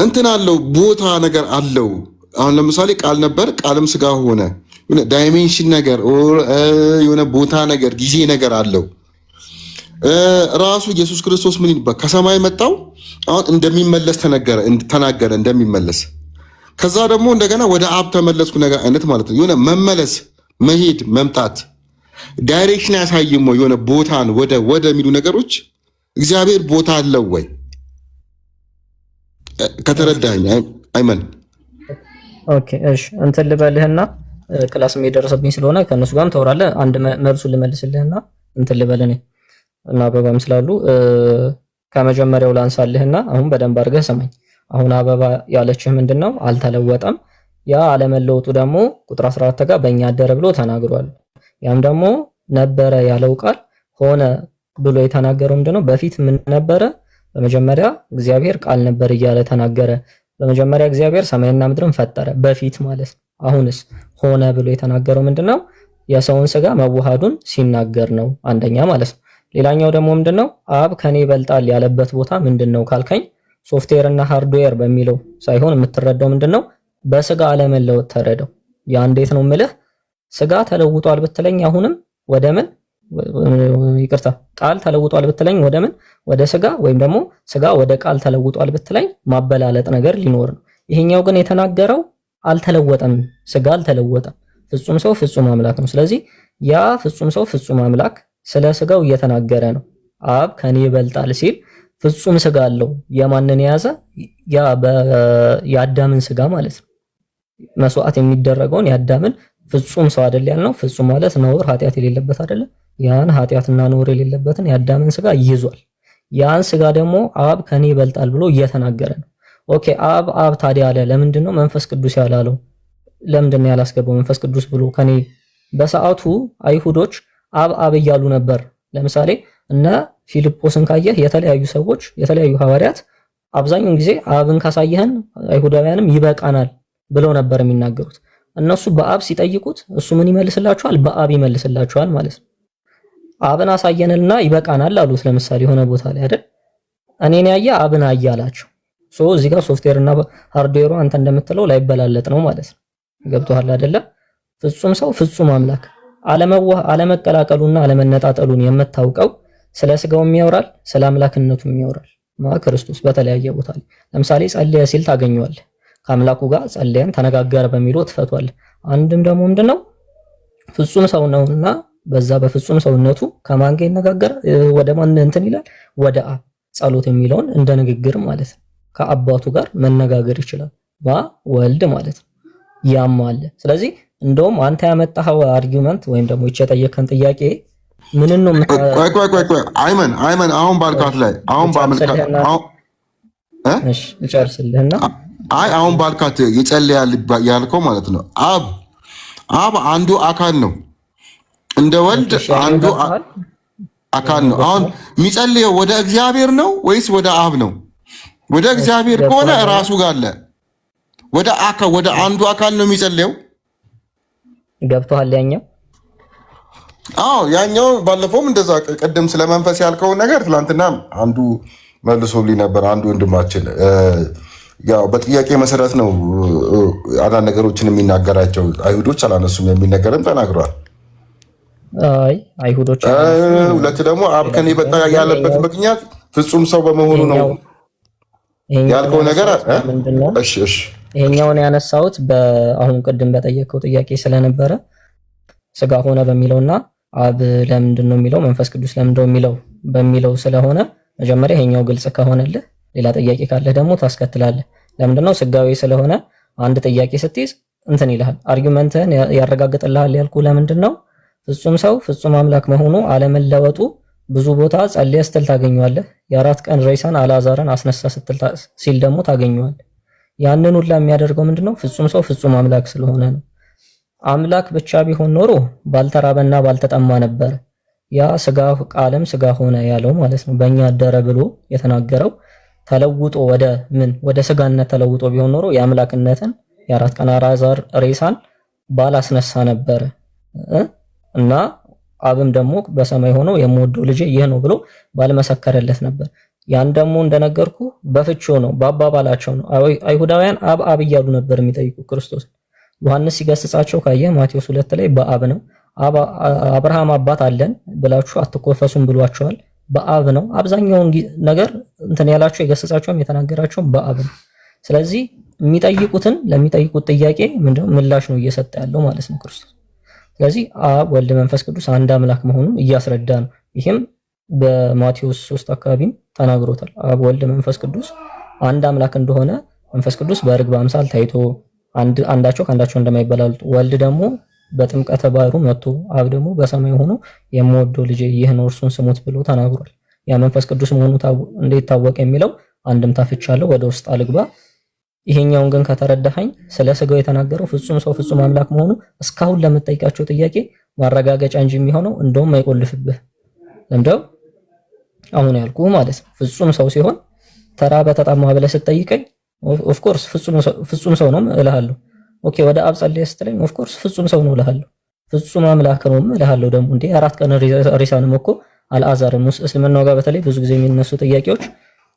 እንትን አለው ቦታ ነገር አለው። አሁን ለምሳሌ ቃል ነበር፣ ቃልም ስጋ ሆነ። ዳይሜንሽን ነገር የሆነ ቦታ ነገር ጊዜ ነገር አለው። ራሱ ኢየሱስ ክርስቶስ ምን ይባል ከሰማይ መጣው አሁን እንደሚመለስ ተናገረ እንደሚመለስ። ከዛ ደግሞ እንደገና ወደ አብ ተመለስኩ ነገር አይነት ማለት ነው። የሆነ መመለስ፣ መሄድ፣ መምጣት ዳይሬክሽን ያሳይም ወይ የሆነ ቦታን ወደ የሚሉ ነገሮች እግዚአብሔር ቦታ አለው ወይ? ከተረዳኝ አይመን። ኦኬ እሺ፣ እንትን ልበልህና ክላስ የደረሰብኝ ስለሆነ ከነሱ ጋርም ተወራለህ። አንድ መልሱን ልመልስልህና እንትን ልበልህ እና አበባም ስላሉ ከመጀመሪያው ላንሳልህና አሁን በደንብ አድርገህ ሰማኝ። አሁን አበባ ያለችህ ምንድነው? አልተለወጠም። ያ አለመለወጡ ደግሞ ቁጥር 14 ጋር በእኛ አደረ ብሎ ተናግሯል። ያም ደግሞ ነበረ ያለው ቃል ሆነ ብሎ የተናገረው ምንድነው? በፊት ምን ነበረ? በመጀመሪያ እግዚአብሔር ቃል ነበር እያለ ተናገረ። በመጀመሪያ እግዚአብሔር ሰማይና ምድርን ፈጠረ፣ በፊት ማለት ነው። አሁንስ ሆነ ብሎ የተናገረው ምንድነው? የሰውን ስጋ መዋሃዱን ሲናገር ነው፣ አንደኛ ማለት ነው። ሌላኛው ደግሞ ምንድነው? አብ ከኔ ይበልጣል ያለበት ቦታ ምንድነው ካልከኝ፣ ሶፍትዌር እና ሃርድዌር በሚለው ሳይሆን የምትረዳው ምንድነው? በስጋ አለመለወጥ ተረዳው። ያ እንዴት ነው የምልህ? ስጋ ተለውጧል ብትለኝ አሁንም ወደ ምን ይቅርታ ቃል ተለውጧል ብትለኝ ወደ ምን? ወደ ስጋ፣ ወይም ደግሞ ስጋ ወደ ቃል ተለውጧል ብትለኝ ማበላለጥ ነገር ሊኖር ነው። ይሄኛው ግን የተናገረው አልተለወጠም፣ ስጋ አልተለወጠም። ፍጹም ሰው ፍጹም አምላክ ነው። ስለዚህ ያ ፍጹም ሰው ፍጹም አምላክ ስለ ስጋው እየተናገረ ነው። አብ ከኔ ይበልጣል ሲል ፍጹም ስጋ አለው። የማንን የያዘ? ያ የአዳምን ስጋ ማለት ነው። መስዋዕት የሚደረገውን የአዳምን ፍጹም ሰው አይደል ያልነው? ፍጹም ማለት ነውር ኃጢአት የሌለበት አይደለ? ያን ኃጢአትና ነውር የሌለበትን የአዳምን ስጋ ይዟል። ያን ስጋ ደግሞ አብ ከኔ ይበልጣል ብሎ እየተናገረ ነው። ኦኬ አብ ታዲያ አለ። ለምንድን ነው መንፈስ ቅዱስ ያላለው? ለምንድን ነው ያላስገባው መንፈስ ቅዱስ ብሎ? ከኔ በሰዓቱ አይሁዶች አብ እያሉ ነበር። ለምሳሌ እነ ፊልጶስን ካየህ የተለያዩ ሰዎች የተለያዩ ሐዋርያት አብዛኛውን ጊዜ አብን ካሳየህን አይሁዳውያንም ይበቃናል ብለው ነበር የሚናገሩት። እነሱ በአብ ሲጠይቁት እሱ ምን ይመልስላቸዋል? በአብ ይመልስላቸዋል ማለት ነው። አብን አሳየንልና ይበቃናል አሉት። ለምሳሌ የሆነ ቦታ ላይ አይደል እኔን ያየ አብን አየ አላቸው። እዚህ ጋር ሶፍትዌር እና ሃርድዌሩ አንተ እንደምትለው ላይበላለጥ ነው ማለት ነው። ገብቶሃል አይደለ? ፍጹም ሰው ፍጹም አምላክ አለመቀላቀሉና አለመነጣጠሉን የምታውቀው ስለ ስጋውም ያወራል፣ ስለ አምላክነቱም ያወራል። ክርስቶስ በተለያየ ቦታ ላይ ለምሳሌ ጸለየ ሲል ታገኘዋለህ። ከአምላኩ ጋር ጸለየን ተነጋገረ በሚለው ትፈቷለህ። አንድም ደግሞ ምንድነው ፍጹም ሰው ነውና በዛ በፍጹም ሰውነቱ ከማን ጋር ይነጋገር? ወደ ማን እንትን ይላል? ወደ አብ። ጸሎት የሚለውን እንደ ንግግር ማለት ነው። ከአባቱ ጋር መነጋገር ይችላል። ወልድ ማለት ነው። ያም አለ። ስለዚህ እንደውም አንተ ያመጣኸው አርጊውመንት ወይም ደግሞ የጠየቀን ጥያቄ ምንን ነው ቆይ አይመን አሁን ባልካት ላይ አሁን ባልካት እሺ እጨርስልህና አሁን ባልካት ይጸልያል ያልከው ማለት ነው። አብ አንዱ አካል ነው፣ እንደ ወልድ አንዱ አካል ነው። አሁን የሚጸልየው ወደ እግዚአብሔር ነው ወይስ ወደ አብ ነው? ወደ እግዚአብሔር ከሆነ ራሱ ጋር አለ። ወደ አንዱ አካል ነው የሚጸልየው። ገብቶሃል? ያኛው ባለፈውም እንደዛ ቀደም ስለ መንፈስ ያልከውን ነገር ትላንትና አንዱ መልሶልኝ ነበር። አንዱ ወንድማችን ያው በጥያቄ መሰረት ነው አንዳንድ ነገሮችን የሚናገራቸው አይሁዶች አላነሱም የሚል ነገርም ተናግሯል። አይሁዶች ሁለት ደግሞ አብ ከኔ በጣ ያለበት ምክንያት ፍጹም ሰው በመሆኑ ነው ያልከው ነገር እሺ ይሄኛውን ያነሳሁት አሁን ቅድም በጠየቀው ጥያቄ ስለነበረ ስጋ ሆነ በሚለውና አብ ለምንድን ነው የሚለው መንፈስ ቅዱስ ለምንድን ነው የሚለው በሚለው ስለሆነ መጀመሪያ ይሄኛው ግልጽ ከሆነልህ ሌላ ጥያቄ ካለ ደግሞ ታስከትላለህ። ለምንድን ነው ስጋዊ ስለሆነ አንድ ጥያቄ ስትይዝ እንትን ይልሃል፣ አርጊውመንትህን ያረጋግጥልሃል። ያልኩ ለምንድን ነው ፍጹም ሰው ፍጹም አምላክ መሆኑ አለመለወጡ ብዙ ቦታ ጸልየ ስትል ታገኘዋለህ። የ4 ቀን ሬሳን አልዓዛርን አስነሳ ስትል ሲል ደግሞ ታገኘዋለህ። ያንን ሁላ የሚያደርገው ምንድነው? ፍጹም ሰው ፍጹም አምላክ ስለሆነ ነው። አምላክ ብቻ ቢሆን ኖሮ ባልተራበና ባልተጠማ ነበር። ያ ስጋ ቃልም ስጋ ሆነ ያለው ማለት ነው። በእኛ አደረ ብሎ የተናገረው ተለውጦ ወደ ስጋነት ተለውጦ ቢሆን ኖሮ የአምላክነትን የ4 ቀን አልዓዛር ሬሳን ባላስነሳ ነበር እና አብም ደግሞ በሰማይ ሆኖ የምወደው ልጄ ይህ ነው ብሎ ባልመሰከረለት ነበር። ያን ደግሞ እንደነገርኩ በፍቾ ነው፣ በአባባላቸው ነው። አይሁዳውያን አብ እያሉ ነበር የሚጠይቁ ክርስቶስ። ዮሐንስ ሲገስጻቸው ካየ ማቴዎስ 2 ላይ በአብ ነው። አብርሃም አባት አለን ብላችሁ አትኮፈሱም ብሏቸዋል። በአብ ነው። አብዛኛውን ነገር እንትን ያላቸው የገሰጻቸውም የተናገራቸውም በአብ ነው። ስለዚህ ለሚጠይቁት ጥያቄ ምንድነው ምላሽ ነው እየሰጠ ያለው ማለት ነው ክርስቶስ። ስለዚህ አብ ወልድ መንፈስ ቅዱስ አንድ አምላክ መሆኑን እያስረዳ ነው። ይህም በማቴዎስ 3 አካባቢም ተናግሮታል። አብ ወልድ መንፈስ ቅዱስ አንድ አምላክ እንደሆነ መንፈስ ቅዱስ በርግብ አምሳል ታይቶ አንዳቸው ከአንዳቸው እንደማይበላልጡ ወልድ ደግሞ በጥምቀተ ባህሩ መጥቶ አብ ደግሞ በሰማይ ሆኖ የምወደው ልጄ ይህ ነው እርሱን ስሙት ብሎ ተናግሯል። ያ መንፈስ ቅዱስ መሆኑ እንዴት ታወቀ የሚለው አንድም ታፍቻለሁ፣ ወደ ውስጥ አልግባ። ይሄኛውን ግን ከተረዳኸኝ ስለ ስጋው የተናገረው ፍጹም ሰው ፍጹም አምላክ መሆኑ እስካሁን ለምትጠይቃቸው ጥያቄ ማረጋገጫ እንጂ የሚሆነው እንደውም አይቆልፍብህ። ለምደው አሁን ያልኩ ማለት ነው። ፍጹም ሰው ሲሆን ተራ በተጣማ ብለህ ስትጠይቀኝ ኦፍ ኮርስ ፍጹም ሰው ነው እልሃለሁ። ኦኬ ወደ አብ ጸልይ ስትለኝ ኦፍ ኮርስ ፍጹም ሰው ነው እልሃለሁ። ፍጹም አምላክ ነው እልሃለሁ። ደግሞ እንዴ 4 ቀን ሬሳንም እኮ አልዓዛርም እስልምናው ጋር በተለይ ብዙ ጊዜ የሚነሱ ጥያቄዎች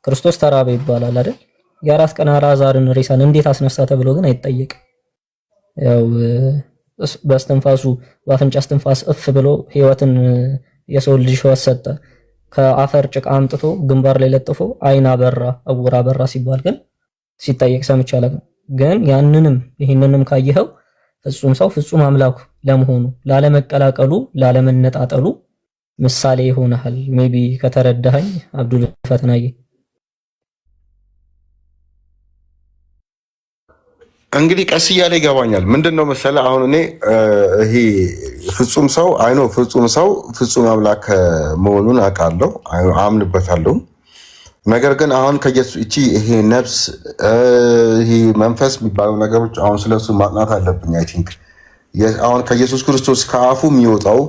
ክርስቶስ ተራበ ይባላል አይደል? የ4 ቀን አልዓዛርን ሬሳን እንዴት አስነሳ ተብሎ ግን አይጠየቅም። ያው በእስትንፋሱ በአፍንጫ እስትንፋስ እፍ ብሎ ህይወትን የሰው ልጅ ህይወት ሰጠ። ከአፈር ጭቃ አምጥቶ ግንባር ላይ ለጥፎ አይን አበራ እውር አበራ ሲባል ግን ሲጠየቅ ሰምቻለሁ። ግን ይህንንም ካየኸው ፍጹም ሰው ፍጹም አምላክ ለመሆኑ ላለመቀላቀሉ ላለመነጣጠሉ ምሳሌ ይሆናል። ሜቢ ከተረዳኸኝ አብዱል ፈተናዬ። እንግዲህ ቀስ እያለ ይገባኛል። ምንድነው መሰለህ አሁን እኔ ይሄ ፍጹም ሰው ፍጹም ሰው ፍጹም አምላክ መሆኑን አውቃለሁ፣ አምንበታለሁ። ነገር ግን አሁን ይሄ ነፍስ ይሄ መንፈስ የሚባሉ ነገሮች አሁን ስለሱ ማጥናት አለብኝ። አይ ቲንክ አሁን ከኢየሱስ ክርስቶስ ከአፉ የሚወጣው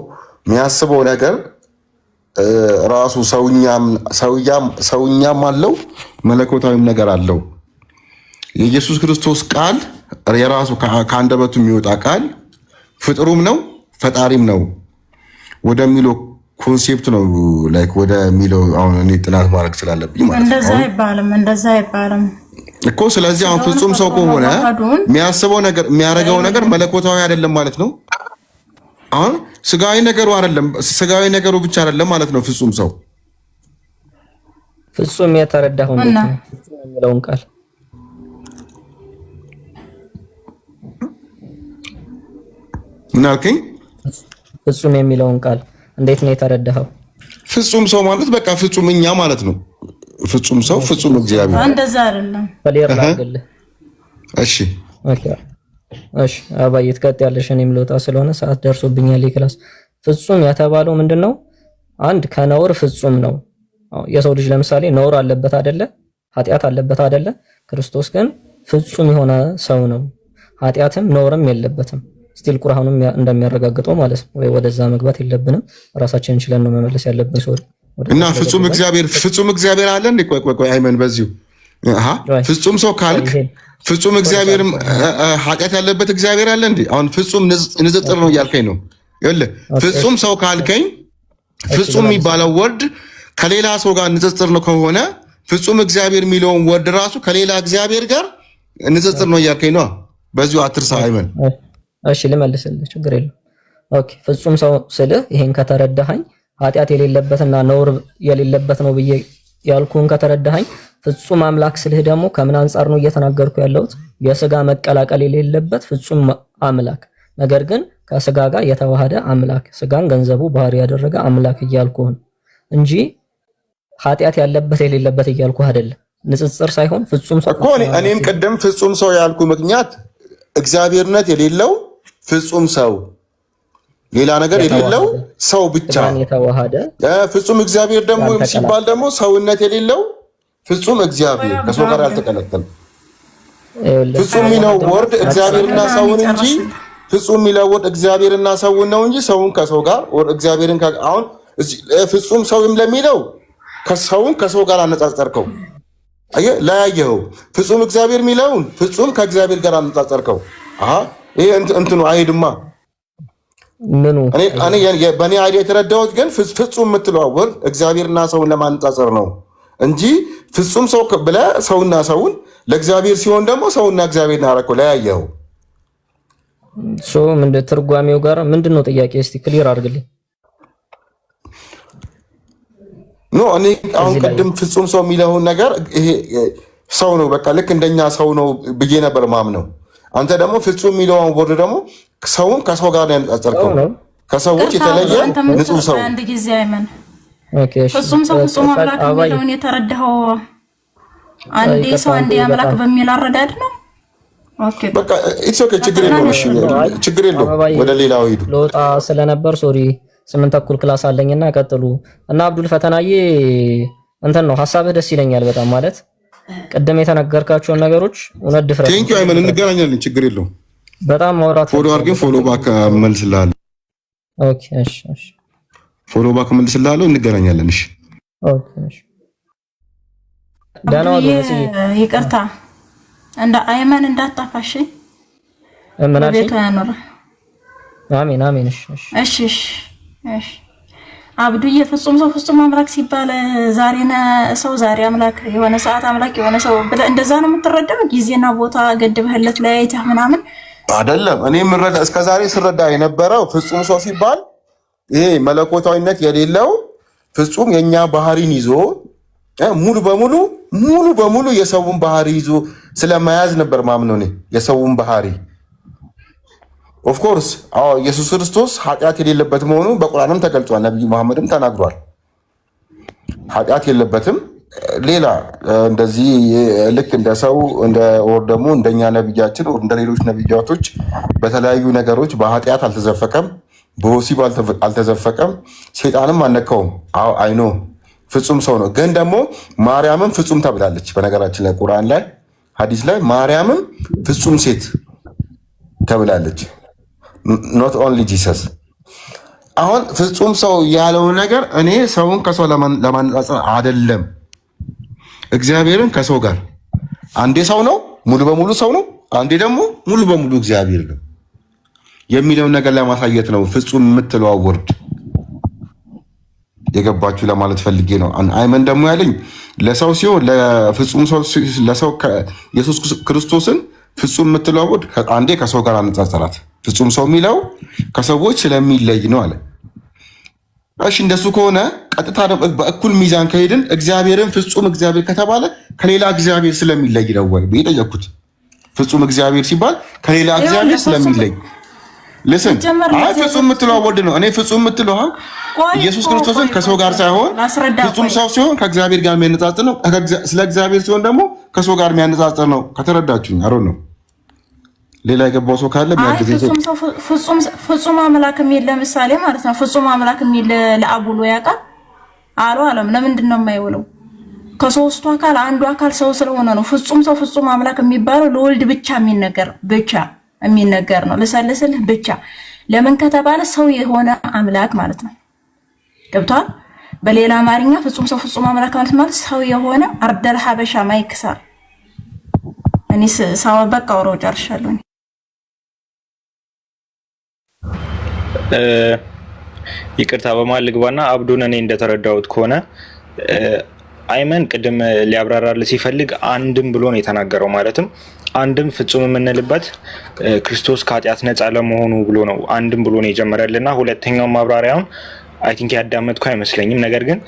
የሚያስበው ነገር ራሱ ሰውኛም አለው መለኮታዊም ነገር አለው። የኢየሱስ ክርስቶስ ቃል የራሱ ከአንደበቱ የሚወጣ ቃል ፍጥሩም ነው ፈጣሪም ነው ወደሚለው ኮንሴፕት ነው ላይክ ወደሚለው አሁን እኔ ጥናት ማድረግ ስላለብኝ ማለት ነው። እንደዛ አይባልም እኮ። ስለዚህ አሁን ፍጹም ሰው ከሆነ የሚያስበው ነገር የሚያደርገው ነገር መለኮታዊ አይደለም ማለት ነው። አሁን ስጋዊ ነገሩ ብቻ አይደለም ማለት ነው። ፍጹም ሰው ፍጹም የተረዳው እንዴት ነው የሚለውን ቃል ምን አልከኝ? ፍጹም የሚለውን ቃል እንዴት ነው የተረዳኸው? ፍጹም ሰው ማለት በቃ ፍጹም እኛ ማለት ነው። ፍጹም ሰው ፍጹም እግዚአብሔር እንደዛ አይደለም። እሺ አባዬ ትቀጥ ያለሽ እኔም ልወጣ ስለሆነ ሰዓት ደርሶብኛል። ክላስ ፍጹም የተባለው ምንድነው? አንድ ከነውር ፍጹም ነው። የሰው ልጅ ለምሳሌ ነውር አለበት አይደለ? ኃጢአት አለበት አይደለ? ክርስቶስ ግን ፍጹም የሆነ ሰው ነው። ኃጢአትም ነውርም የለበትም። ስቲል ቁርአኑም እንደሚያረጋግጠው ማለት ነው። ወይ ወደዛ መግባት የለብንም። ራሳችንን ችለን ነው መመለስ ያለብን። ሰው እና ፍጹም እግዚአብሔር አለ እንዴ? ቆይ አይመን በዚሁ ፍጹም ሰው ካልክ ፍጹም እግዚአብሔር ኃጢአት ያለበት እግዚአብሔር አለ እንዴ? አሁን ፍጹም ንጽጽር ነው እያልከኝ ነው። ይኸውልህ ፍጹም ሰው ካልከኝ ፍጹም የሚባለው ወርድ ከሌላ ሰው ጋር ንጽጽር ነው ከሆነ ፍጹም እግዚአብሔር የሚለውን ወርድ ራሱ ከሌላ እግዚአብሔር ጋር ንጽጽር ነው እያልከኝ ነው። በዚሁ አትርሳ አይመን። እሺ ልመልስልህ፣ ችግር የለም። ኦኬ ፍጹም ሰው ስልህ ይሄን ከተረዳኸኝ ኃጢአት የሌለበትና ነውር የሌለበት ነው ብዬ ያልኩን ከተረዳኸኝ፣ ፍጹም አምላክ ስልህ ደግሞ ከምን አንጻር ነው እየተናገርኩ ያለሁት? የስጋ መቀላቀል የሌለበት ፍጹም አምላክ፣ ነገር ግን ከስጋ ጋር የተዋሃደ አምላክ፣ ስጋን ገንዘቡ ባህሪ ያደረገ አምላክ እያልኩህ እንጂ ኃጢአት ያለበት የሌለበት እያልኩህ አይደለም። ንጽጽር ሳይሆን ፍጹም ሰው እኮ እኔም ቅድም ፍጹም ሰው ያልኩ ምክንያት እግዚአብሔርነት የሌለው ፍጹም ሰው፣ ሌላ ነገር የሌለው ሰው ብቻ የተዋሃደ ፍጹም እግዚአብሔር ደግሞ ሲባል ደግሞ ሰውነት የሌለው ፍጹም እግዚአብሔር ከሰው ጋር ያልተቀላቀለ ፍጹም የሚለው ወርድ እግዚአብሔርና ሰውን እንጂ ፍጹም የሚለው ወርድ እግዚአብሔርና ሰውን ነው እንጂ ሰውን ከሰው ጋር ወር እግዚአብሔርን አሁን ፍጹም ሰውም ለሚለው ከሰውን ከሰው ጋር አነጻጸርከው። አየህ ለያየኸው። ፍጹም እግዚአብሔር የሚለውን ፍጹም ከእግዚአብሔር ጋር አነጻጸርከው። ይሄ እንትኑ አይሄድማ። ምኑ እኔ በእኔ አይዲያ የተረዳሁት ግን ፍጹም የምትለው ወርድ እግዚአብሔርና ሰውን ለማነጻጸር ነው እንጂ ፍጹም ሰው ብለህ ሰውና ሰውን ለእግዚአብሔር ሲሆን ደግሞ ሰውና እግዚአብሔር እናረከው ለያየኸው። ምንድን ትርጓሜው ጋር ምንድነው ጥያቄ? እስቲ ክሊር አድርግልኝ። ኖ እኔ አሁን ቅድም ፍጹም ሰው የሚለውን ነገር ይሄ ሰው ነው በቃ ልክ እንደኛ ሰው ነው ብዬ ነበር ማምነው። አንተ ደግሞ ፍጹም የሚለውን ወርድ ደግሞ ሰውን ከሰው ጋር ያነጻጸርከው፣ ከሰዎች የተለየ ንጹህ ሰው። አንድ ጊዜ አይመን ፍጹም ሰው ፍጹም አምላክ የሚለውን የተረዳኸው አንዴ ሰው አንዴ አምላክ በሚል አረዳድ ነው። ኦኬ በቃ ኢትስ ኦኬ፣ ችግር የለውም። እሺ ችግር የለውም። ወደ ሌላው ሂዱ። ለወጣ ስለነበር ሶሪ 8:30 ክላስ አለኝና ቀጥሉ። እና አብዱል ፈተናዬ እንትን ነው ሐሳብህ ደስ ይለኛል በጣም ማለት ቅድም የተነገርካቸውን ነገሮች እውነት ድፍረት። ቴንክ ዩ አይመን፣ እንገናኛለን። ችግር የለውም። በጣም ማውራት ፎሎ አድርገን ፎሎ ባክ መልስልሃለሁ። ኦኬ እሺ እሺ፣ ፎሎ ባክ መልስልሃለሁ። እንገናኛለን። እሺ ኦኬ እሺ። ዳና ወደ መስይ ይቅርታ እንደ አይመን እንዳታፋሽ ምናሽ ቤቱ ያኖር። አሜን አሜን። እሺ እሺ እሺ። አብዱዬ ፍጹም ሰው ፍጹም አምላክ ሲባል ዛሬና ሰው ዛሬ አምላክ የሆነ ሰዓት አምላክ የሆነ ሰው ብለህ እንደዛ ነው የምትረዳው? ጊዜና ቦታ ገድበህለት ለያይተህ ምናምን አይደለም። እኔ የምረዳ እስከዛሬ ስረዳ የነበረው ፍጹም ሰው ሲባል ይሄ መለኮታዊነት የሌለው ፍጹም የኛ ባህሪን ይዞ ሙሉ በሙሉ የሰውን ባህሪ ይዞ ስለመያዝ ነበር ማምነው እኔ የሰውን ባህሪ። ኦፍ ኮርስ ኢየሱስ ክርስቶስ ኃጢአት የሌለበት መሆኑ በቁርአንም ተገልጿል። ነብዩ መሐመድም ተናግሯል። ኃጢአት የለበትም። ሌላ እንደዚህ ልክ እንደ ሰው ወር ደግሞ እንደኛ ነብያችን እንደ ሌሎች ነብያቶች በተለያዩ ነገሮች በኃጢአት አልተዘፈቀም፣ በወሲብ አልተዘፈቀም፣ ሰይጣንም አልነካውም። አይኖ ፍጹም ሰው ነው። ግን ደግሞ ማርያምም ፍጹም ተብላለች። በነገራችን ላይ ቁርአን ላይ ሐዲስ ላይ ማርያምም ፍጹም ሴት ተብላለች። ኖት ኦንሊ ጂሰስ። አሁን ፍጹም ሰው ያለው ነገር እኔ ሰውን ከሰው ለማነጻጸር አይደለም፣ እግዚአብሔርን ከሰው ጋር አንዴ ሰው ነው ሙሉ በሙሉ ሰው ነው፣ አንዴ ደግሞ ሙሉ በሙሉ እግዚአብሔር ነው የሚለውን ነገር ለማሳየት ነው ፍጹም የምትለው ወርድ የገባችሁ ለማለት ፈልጌ ነው። አይመን ደግሞ ያለኝ ለሰው ሲሆን ለፍጹም ሰው ለሰው ኢየሱስ ክርስቶስን ፍጹም የምትለው ወርድ አንዴ ከሰው ጋር አነጻጸራት። ፍጹም ሰው የሚለው ከሰዎች ስለሚለይ ነው አለ። እሺ እንደሱ ከሆነ ቀጥታ በእኩል ሚዛን ከሄድን እግዚአብሔርን ፍጹም እግዚአብሔር ከተባለ ከሌላ እግዚአብሔር ስለሚለይ ነው ወይ የጠየኩት? ፍጹም እግዚአብሔር ሲባል ከሌላ እግዚአብሔር ስለሚለይ ለሰን አይ ፍጹም የምትለው ወርድ ነው። እኔ ፍጹም የምትለው ኢየሱስ ክርስቶስን ከሰው ጋር ሳይሆን ፍጹም ሰው ሲሆን ከእግዚአብሔር ጋር የሚያነጻጽር ነው። ስለ እግዚአብሔር ሲሆን ደግሞ ከሰው ጋር የሚያነጻጽር ነው። ከተረዳችሁኝ አሮ ነው። ሌላ የገባው ሰው ካለ ፍጹም አምላክ የሚል ለምሳሌ ማለት ነው። ፍጹም አምላክ የሚል ለአቡሎ ያውቃል አሉ አለም። ለምንድን ነው የማይውለው? ከሶስቱ አካል አንዱ አካል ሰው ስለሆነ ነው። ፍጹም ሰው ፍጹም አምላክ የሚባለው ለወልድ ብቻ የሚነገር ነው። ልሰልስልህ ብቻ ለምን ከተባለ ሰው የሆነ አምላክ ማለት ነው። ገብቷል? በሌላ አማርኛ ፍጹም ሰው ፍጹም አምላክ ማለት ሰው የሆነ አርደል ሀበሻ ማይክሳር እኔ ሰው በቃ ወሮ ጨርሻለሁ። ይቅርታ በማል ልግባና አብዱን እኔ እንደተረዳሁት ከሆነ አይመን ቅድም ሊያብራራልህ ሲፈልግ አንድም ብሎ ነው የተናገረው። ማለትም አንድም ፍጹም የምንልበት ክርስቶስ ከኃጢአት ነፃ ለመሆኑ ብሎ ነው አንድም ብሎ ነው የጀመረልና ሁለተኛው ማብራሪያውን አይ ቲንክ ያዳመጥኩ አይመስለኝም። ነገር ግን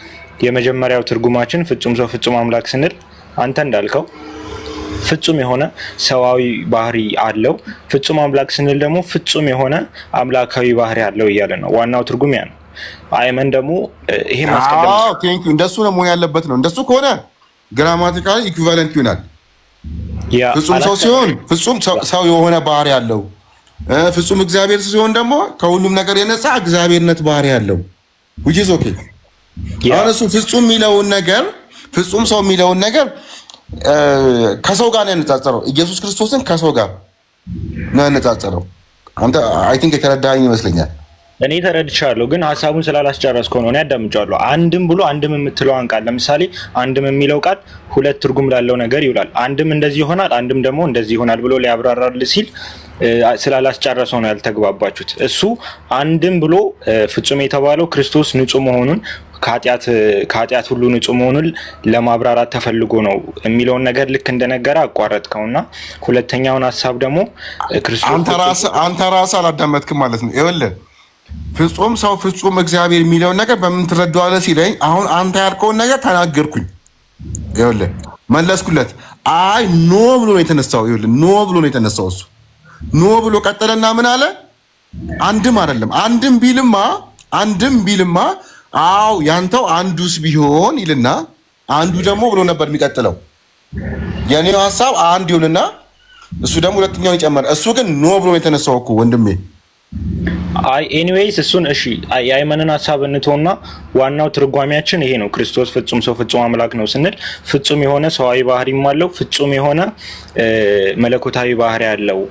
የመጀመሪያው ትርጉማችን ፍጹም ሰው ፍጹም አምላክ ስንል አንተ እንዳልከው ፍጹም የሆነ ሰዋዊ ባህሪ አለው። ፍጹም አምላክ ስንል ደግሞ ፍጹም የሆነ አምላካዊ ባህሪ አለው እያለ ነው። ዋናው ትርጉም ያ ነው። አይመን ደግሞ ይሄ ማስቀደም ቴንክ ዩ እንደሱ ነው መሆን ያለበት ነው። እንደሱ ከሆነ ግራማቲካሊ ኢኩቫለንት ይሆናል። ፍጹም ሰው ሲሆን ፍጹም ሰው የሆነ ባህሪ አለው። ፍጹም እግዚአብሔር ሲሆን ደግሞ ከሁሉም ነገር የነጻ እግዚአብሔርነት ባህሪ አለው። which is okay አሁን እሱ ፍጹም የሚለውን ነገር ፍጹም ሰው የሚለውን ነገር ከሰው ጋር ነው ያነጻጸረው። ኢየሱስ ክርስቶስን ከሰው ጋር ነው ያነጻጸረው። አንተ አይ ቲንክ የተረዳኸኝ ይመስለኛል። እኔ ተረድቻለሁ፣ ግን ሐሳቡን ስላላስጨረስከው ነው። እኔ አዳምጫለሁ። አንድም ብሎ አንድም የምትለዋን ቃል ለምሳሌ አንድም የሚለው ቃል ሁለት ትርጉም ላለው ነገር ይውላል። አንድም እንደዚህ ይሆናል፣ አንድም ደግሞ እንደዚህ ይሆናል ብሎ ሊያብራራል ሲል ስላላስጨረሰው ነው ያልተግባባችሁት። እሱ አንድም ብሎ ፍጹም የተባለው ክርስቶስ ንጹህ መሆኑን ከኃጢአት ሁሉ ንጹህ መሆኑን ለማብራራት ተፈልጎ ነው የሚለውን ነገር ልክ እንደነገረ አቋረጥከውና ሁለተኛውን ሐሳብ ደግሞ ክርስቶስ አንተ ራስህ አላዳመጥክም ማለት ነው። ይኸውልህ ፍጹም ሰው ፍጹም እግዚአብሔር የሚለውን ነገር በምን ትረዳዋለህ ሲለኝ አሁን አንተ ያልከውን ነገር ተናገርኩኝ። ይኸውልህ መለስኩለት። አይ ኖ ብሎ ነው የተነሳው። ይኸውልህ ኖ ብሎ ነው የተነሳው። እሱ ኖ ብሎ ቀጠለና ምን አለ? አንድም አይደለም አንድም ቢልማ አው ያንተው አንዱስ ቢሆን ይልና አንዱ ደግሞ ብሎ ነበር የሚቀጥለው። የኔ ሐሳብ አንድ ይሁንና እሱ ደግሞ ሁለተኛውን ይጨምራል። እሱ ግን ኖ ብሎ ነው የተነሳው እኮ ወንድሜ። አይ ኤኒዌይስ እሱን እሺ የአይመንን ሐሳብ እንተውና ዋናው ትርጓሜያችን ይሄ ነው። ክርስቶስ ፍጹም ሰው ፍጹም አምላክ ነው ስንል ፍጹም የሆነ ሰዋዊ ባህሪም አለው፣ ፍጹም የሆነ መለኮታዊ ባህሪ አለው።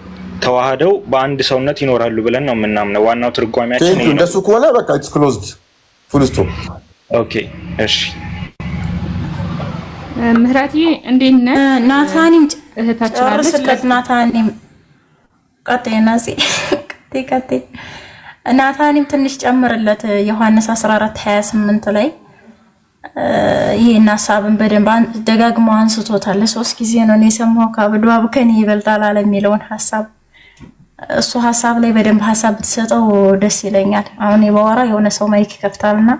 ተዋህደው በአንድ ሰውነት ይኖራሉ ብለን ነው የምናምነው። ዋናው ትርጓሜያችን ይሄ ነው። እንደሱ ከሆነ በቃ ኢትስ ክሎዝድ ፉል ስቶፕ። ኦኬ እሺ። ምህራትዬ እንዴት ነህ? ናታኒም እህታችን አለች። ናታኒም ቀጤ ናታኒም ትንሽ ጨምርለት። ዮሐንስ 14:28 ላይ ይሄን ሐሳብን በደንብ ደጋግሞ አንስቶታል። 3 ጊዜ ነው የሰማው። ከአብዱ አብከኒ ይበልጣል አለ የሚለውን ሐሳብ እሱ ሐሳብ ላይ በደንብ ሐሳብ ብትሰጠው ደስ ይለኛል። አሁን የባወራ የሆነ ሰው ማይክ ይከፍታልና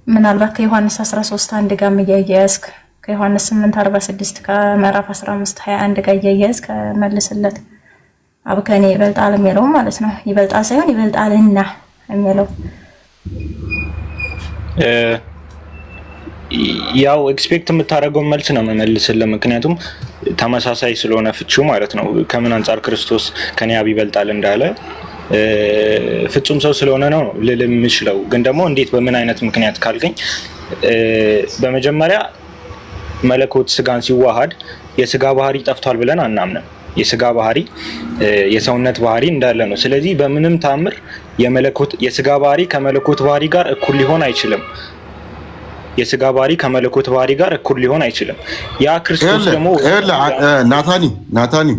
ምናልባት ከዮሐንስ 13:1 ጋር እያያዝክ ከዮሐንስ 8:46 ከምዕራፍ 15:21 ጋር እያያዝክ መልስለት። አብከኔ ይበልጣል የሚለው ማለት ነው። ይበልጣል ሳይሆን ይበልጣልና የሚለው ያው ኤክስፔክት የምታደርገው መልስ ነው መመልስልህ። ምክንያቱም ተመሳሳይ ስለሆነ ፍቺው ማለት ነው። ከምን አንጻር ክርስቶስ ከኔ አብ ይበልጣል እንዳለ ፍጹም ሰው ስለሆነ ነው ልል የምችለው። ግን ደግሞ እንዴት በምን አይነት ምክንያት ካልከኝ በመጀመሪያ መለኮት ስጋን ሲዋሃድ የስጋ ባህሪ ጠፍቷል ብለን አናምንም። የስጋ ባህሪ የሰውነት ባህሪ እንዳለ ነው። ስለዚህ በምንም ታምር የስጋ ባህሪ ከመለኮት ባህሪ ጋር እኩል ሊሆን አይችልም። የስጋ ባህሪ ከመለኮት ባህሪ ጋር እኩል ሊሆን አይችልም። ያ ክርስቶስ ደግሞ ናታኒ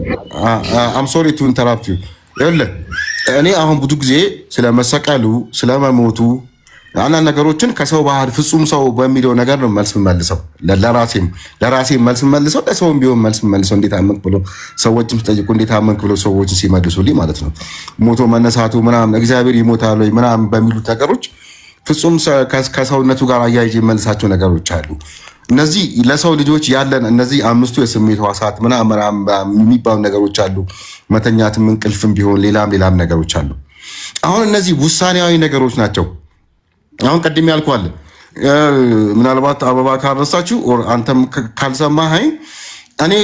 አም ሶሪ ቱ ኢንተራፕት ዩ። እኔ አሁን ብዙ ጊዜ ስለመሰቀሉ ስለመሞቱ አንዳንድ ነገሮችን ከሰው ባህሪ ፍጹም ሰው በሚለው ነገር ነው መልስ መልሰው ለራሴም መልስ መልሰው ለሰውም ቢሆን መልስ መልሰው እንዴት አመንክ ብሎ ሰዎችም ሲጠይቁ እንዴት አመንክ ብሎ ሰዎችን ሲመልሱልኝ ማለት ነው ሞቶ መነሳቱ ምናምን እግዚአብሔር ይሞታል ወይ ምናምን በሚሉት ነገሮች ፍጹም ከሰውነቱ ጋር አያይዤ መልሳቸው ነገሮች አሉ። እነዚህ ለሰው ልጆች ያለን እነዚህ አምስቱ የስሜት ሕዋሳት ምናምን የሚባሉ ነገሮች አሉ። መተኛትም እንቅልፍም ቢሆን ሌላም ነገሮች አሉ። አሁን እነዚህ ውሳኔያዊ ነገሮች ናቸው። አሁን ቅድም ያልኳል ምናልባት አበባ ካረሳችሁ አንተም ካልሰማኸኝ እኔ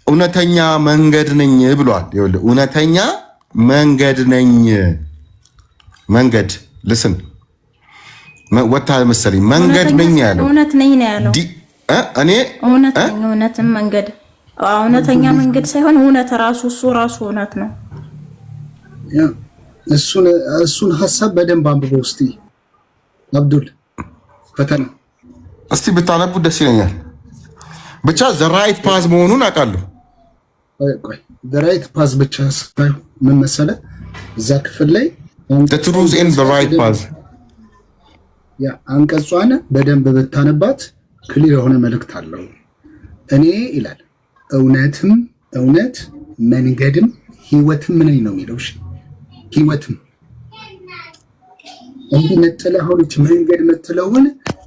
እውነተኛ መንገድ ነኝ ብሏል። ይኸውልህ እውነተኛ መንገድ ነኝ። መንገድ ልስን ወታ መሰለኝ መንገድ ነኝ ያለው እውነት ነኝ ነው ያለው። እኔ እውነትም መንገድ እውነተኛ መንገድ ሳይሆን እውነት ራሱ እሱ ራሱ እውነት ነው። እሱን ሐሳብ በደንብ አንብበው እስቲ አብዱል ፈተና እስቲ ብታነቡ ደስ ይለኛል። ብቻ ዘ ራይት ፓዝ መሆኑን አውቃለሁ። ቆይ ዘ ራይት ፓዝ ብቻ ሳይሆን ምን መሰለህ እዛ ክፍል ላይ the truth in the right path ያ አንቀጿን በደንብ ብታነባት ክሊር የሆነ መልእክት አለው። እኔ ይላል እውነት መንገድም ህይወትም ነኝ ነው የሚለው። እሺ ህይወትም እንዲህ ነጥለህ መንገድ መጥለውን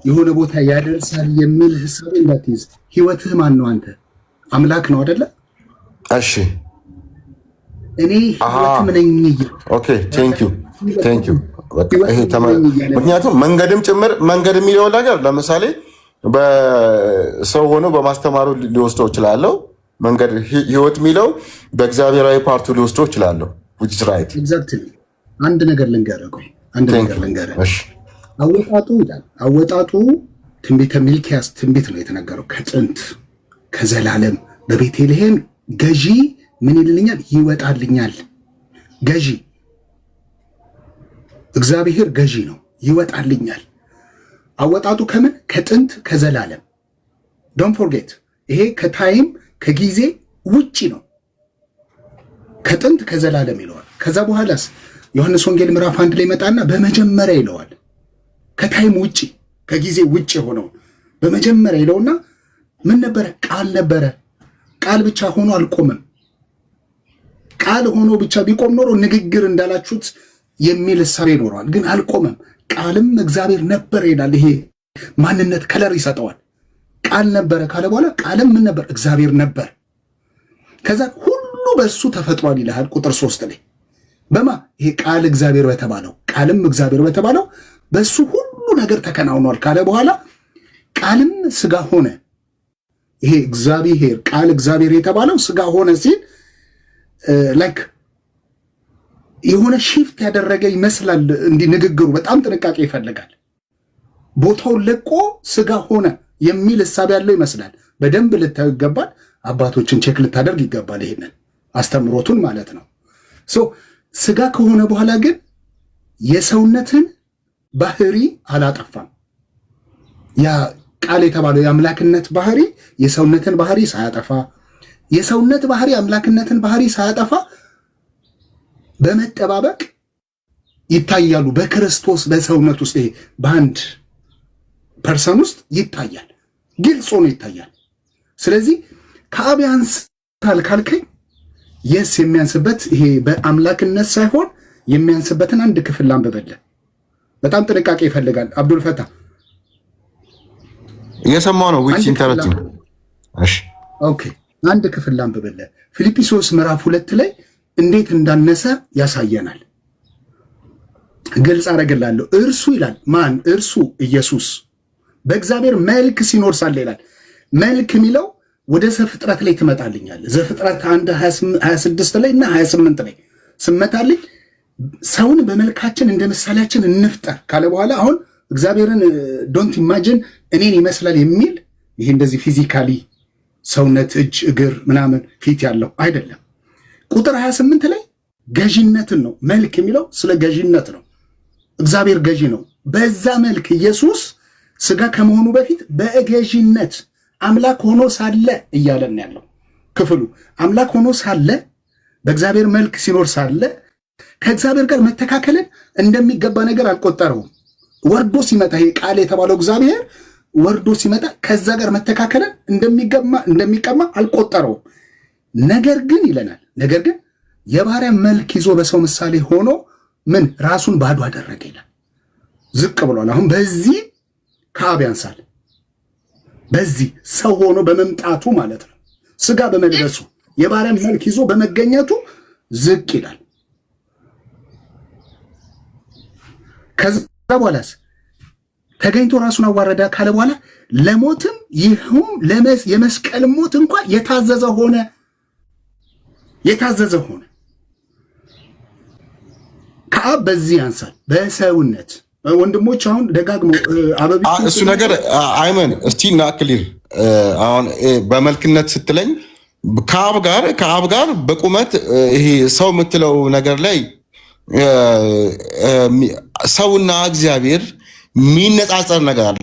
የሆነ ቦታ ያደርሳል የሚል ሐሳብ እንዳትይዝ። ህይወትህ ማን ነው? አንተ አምላክ ነው አይደለ? እሺ እኔ ህይወትም ነኝ። ኦኬ ቴንክ ዩ ምክንያቱም መንገድም ጭምር መንገድ የሚለው ነገር ለምሳሌ በሰው ሆኖ በማስተማሩ ሊወስደው ይችላል። መንገድ ህይወት የሚለው በእግዚአብሔራዊ ፓርቱ ሊወስደው ይችላል። which is right exactly አንድ ነገር ልንገርህ እሺ አወጣጡ ይላል። አወጣጡ ትንቢተ ሚልኪያስ ትንቢት ነው የተነገረው። ከጥንት ከዘላለም በቤተልሔም ገዢ ምን ይልልኛል? ይወጣልኛል። ገዢ እግዚአብሔር ገዢ ነው፣ ይወጣልኛል። አወጣጡ ከምን? ከጥንት ከዘላለም። ዶንት ፎርጌት ይሄ ከታይም ከጊዜ ውጪ ነው። ከጥንት ከዘላለም ይለዋል። ከዛ በኋላስ ዮሐንስ ወንጌል ምዕራፍ 1 ላይ መጣና በመጀመሪያ ይለዋል። ከታይም ውጪ ከጊዜ ውጪ ሆነው በመጀመሪያ ይለውና ምን ነበረ? ቃል ነበረ። ቃል ብቻ ሆኖ አልቆመም። ቃል ሆኖ ብቻ ቢቆም ኖሮ ንግግር እንዳላችሁት የሚል እሳቤ ይኖረዋል። ግን አልቆመም። ቃልም እግዚአብሔር ነበረ ይላል። ይሄ ማንነት ከለር ይሰጠዋል። ቃል ነበረ ካለ በኋላ ቃልም ምን ነበር? እግዚአብሔር ነበር። ከዛ ሁሉ በሱ ተፈጥሯል ይላል ቁጥር 3 ላይ በማ ይሄ ቃል እግዚአብሔር በተባለው ቃልም እግዚአብሔር በተባለው በሱ ሁሉ ነገር ተከናውኗል ካለ በኋላ ቃልም ስጋ ሆነ። ይሄ እግዚአብሔር ቃል እግዚአብሔር የተባለው ስጋ ሆነ ሲል ላይክ የሆነ ሺፍት ያደረገ ይመስላል። እንዲህ ንግግሩ በጣም ጥንቃቄ ይፈልጋል። ቦታውን ለቆ ስጋ ሆነ የሚል ሐሳብ ያለው ይመስላል። በደንብ ልታዩ ይገባል። አባቶችን ቼክ ልታደርግ ይገባል። ይሄንን አስተምሮቱን ማለት ነው። ስጋ ከሆነ በኋላ ግን የሰውነትን ባህሪ አላጠፋም። ያ ቃል የተባለው የአምላክነት ባህሪ የሰውነትን ባህሪ ሳያጠፋ የሰውነት ባህሪ አምላክነትን ባህሪ ሳያጠፋ በመጠባበቅ ይታያሉ። በክርስቶስ በሰውነት ውስጥ ይሄ በአንድ ፐርሰን ውስጥ ይታያል። ግልጽ ሆኖ ይታያል። ስለዚህ ከአብ ያንሳል ካልከኝ የስ የሚያንስበት ይሄ በአምላክነት ሳይሆን የሚያንስበትን አንድ ክፍል አንብበልህ። በጣም ጥንቃቄ ይፈልጋል። አብዱል ፈታ እየሰማሁ ነው። ዊች ኢንተረስቲንግ። እሺ ኦኬ አንድ ክፍል አንብበልህ። ፊልጵስዩስ ምዕራፍ 2 ላይ እንዴት እንዳነሰ ያሳየናል። ግልጽ አደረግላለሁ። እርሱ ይላል ማን? እርሱ ኢየሱስ በእግዚአብሔር መልክ ሲኖር ሳለ ይላል። መልክ የሚለው ወደ ዘፍጥረት ላይ ትመጣልኛል። ዘፍጥረት 1:26 ላይ እና 28 ላይ ስመታልኝ ሰውን በመልካችን እንደ ምሳሌያችን እንፍጠር ካለ በኋላ አሁን እግዚአብሔርን ዶንት ኢማጂን እኔን ይመስላል የሚል ይሄ እንደዚህ ፊዚካሊ ሰውነት፣ እጅ፣ እግር ምናምን ፊት ያለው አይደለም። ቁጥር 28 ላይ ገዢነትን ነው። መልክ የሚለው ስለ ገዢነት ነው። እግዚአብሔር ገዢ ነው። በዛ መልክ ኢየሱስ ስጋ ከመሆኑ በፊት በገዢነት አምላክ ሆኖ ሳለ እያለን ያለው ክፍሉ አምላክ ሆኖ ሳለ በእግዚአብሔር መልክ ሲኖር ሳለ ከእግዚአብሔር ጋር መተካከልን እንደሚገባ ነገር አልቆጠረውም። ወርዶ ሲመጣ ይሄ ቃል የተባለው እግዚአብሔር ወርዶ ሲመጣ ከዛ ጋር መተካከልን እንደሚቀማ አልቆጠረውም። ነገር ግን ይለናል፣ ነገር ግን የባሪያ መልክ ይዞ በሰው ምሳሌ ሆኖ ምን ራሱን ባዶ አደረገ ይላል። ዝቅ ብሏል። አሁን በዚህ ከአብ ያንሳል። በዚህ ሰው ሆኖ በመምጣቱ ማለት ነው። ስጋ በመልበሱ የባሪያ መልክ ይዞ በመገኘቱ ዝቅ ይላል። ከዛ በኋላስ ተገኝቶ ራሱን አዋረደ ካለ በኋላ ለሞትም ይሁን የመስቀል ሞት እንኳን የታዘዘ ሆነ። ከአብ በዚህ ያንሳል። በሰውነት ወንድሞች አሁን ደጋግሞ አበቢ እሱ ነገር አይመን እስቲ እና ክሊር አሁን በመልክነት ስትለኝ ከአብ ጋር በቁመት ይሄ ሰው የምትለው ነገር ላይ ሰውና እግዚአብሔር የሚነጻጸር ነገር አለ።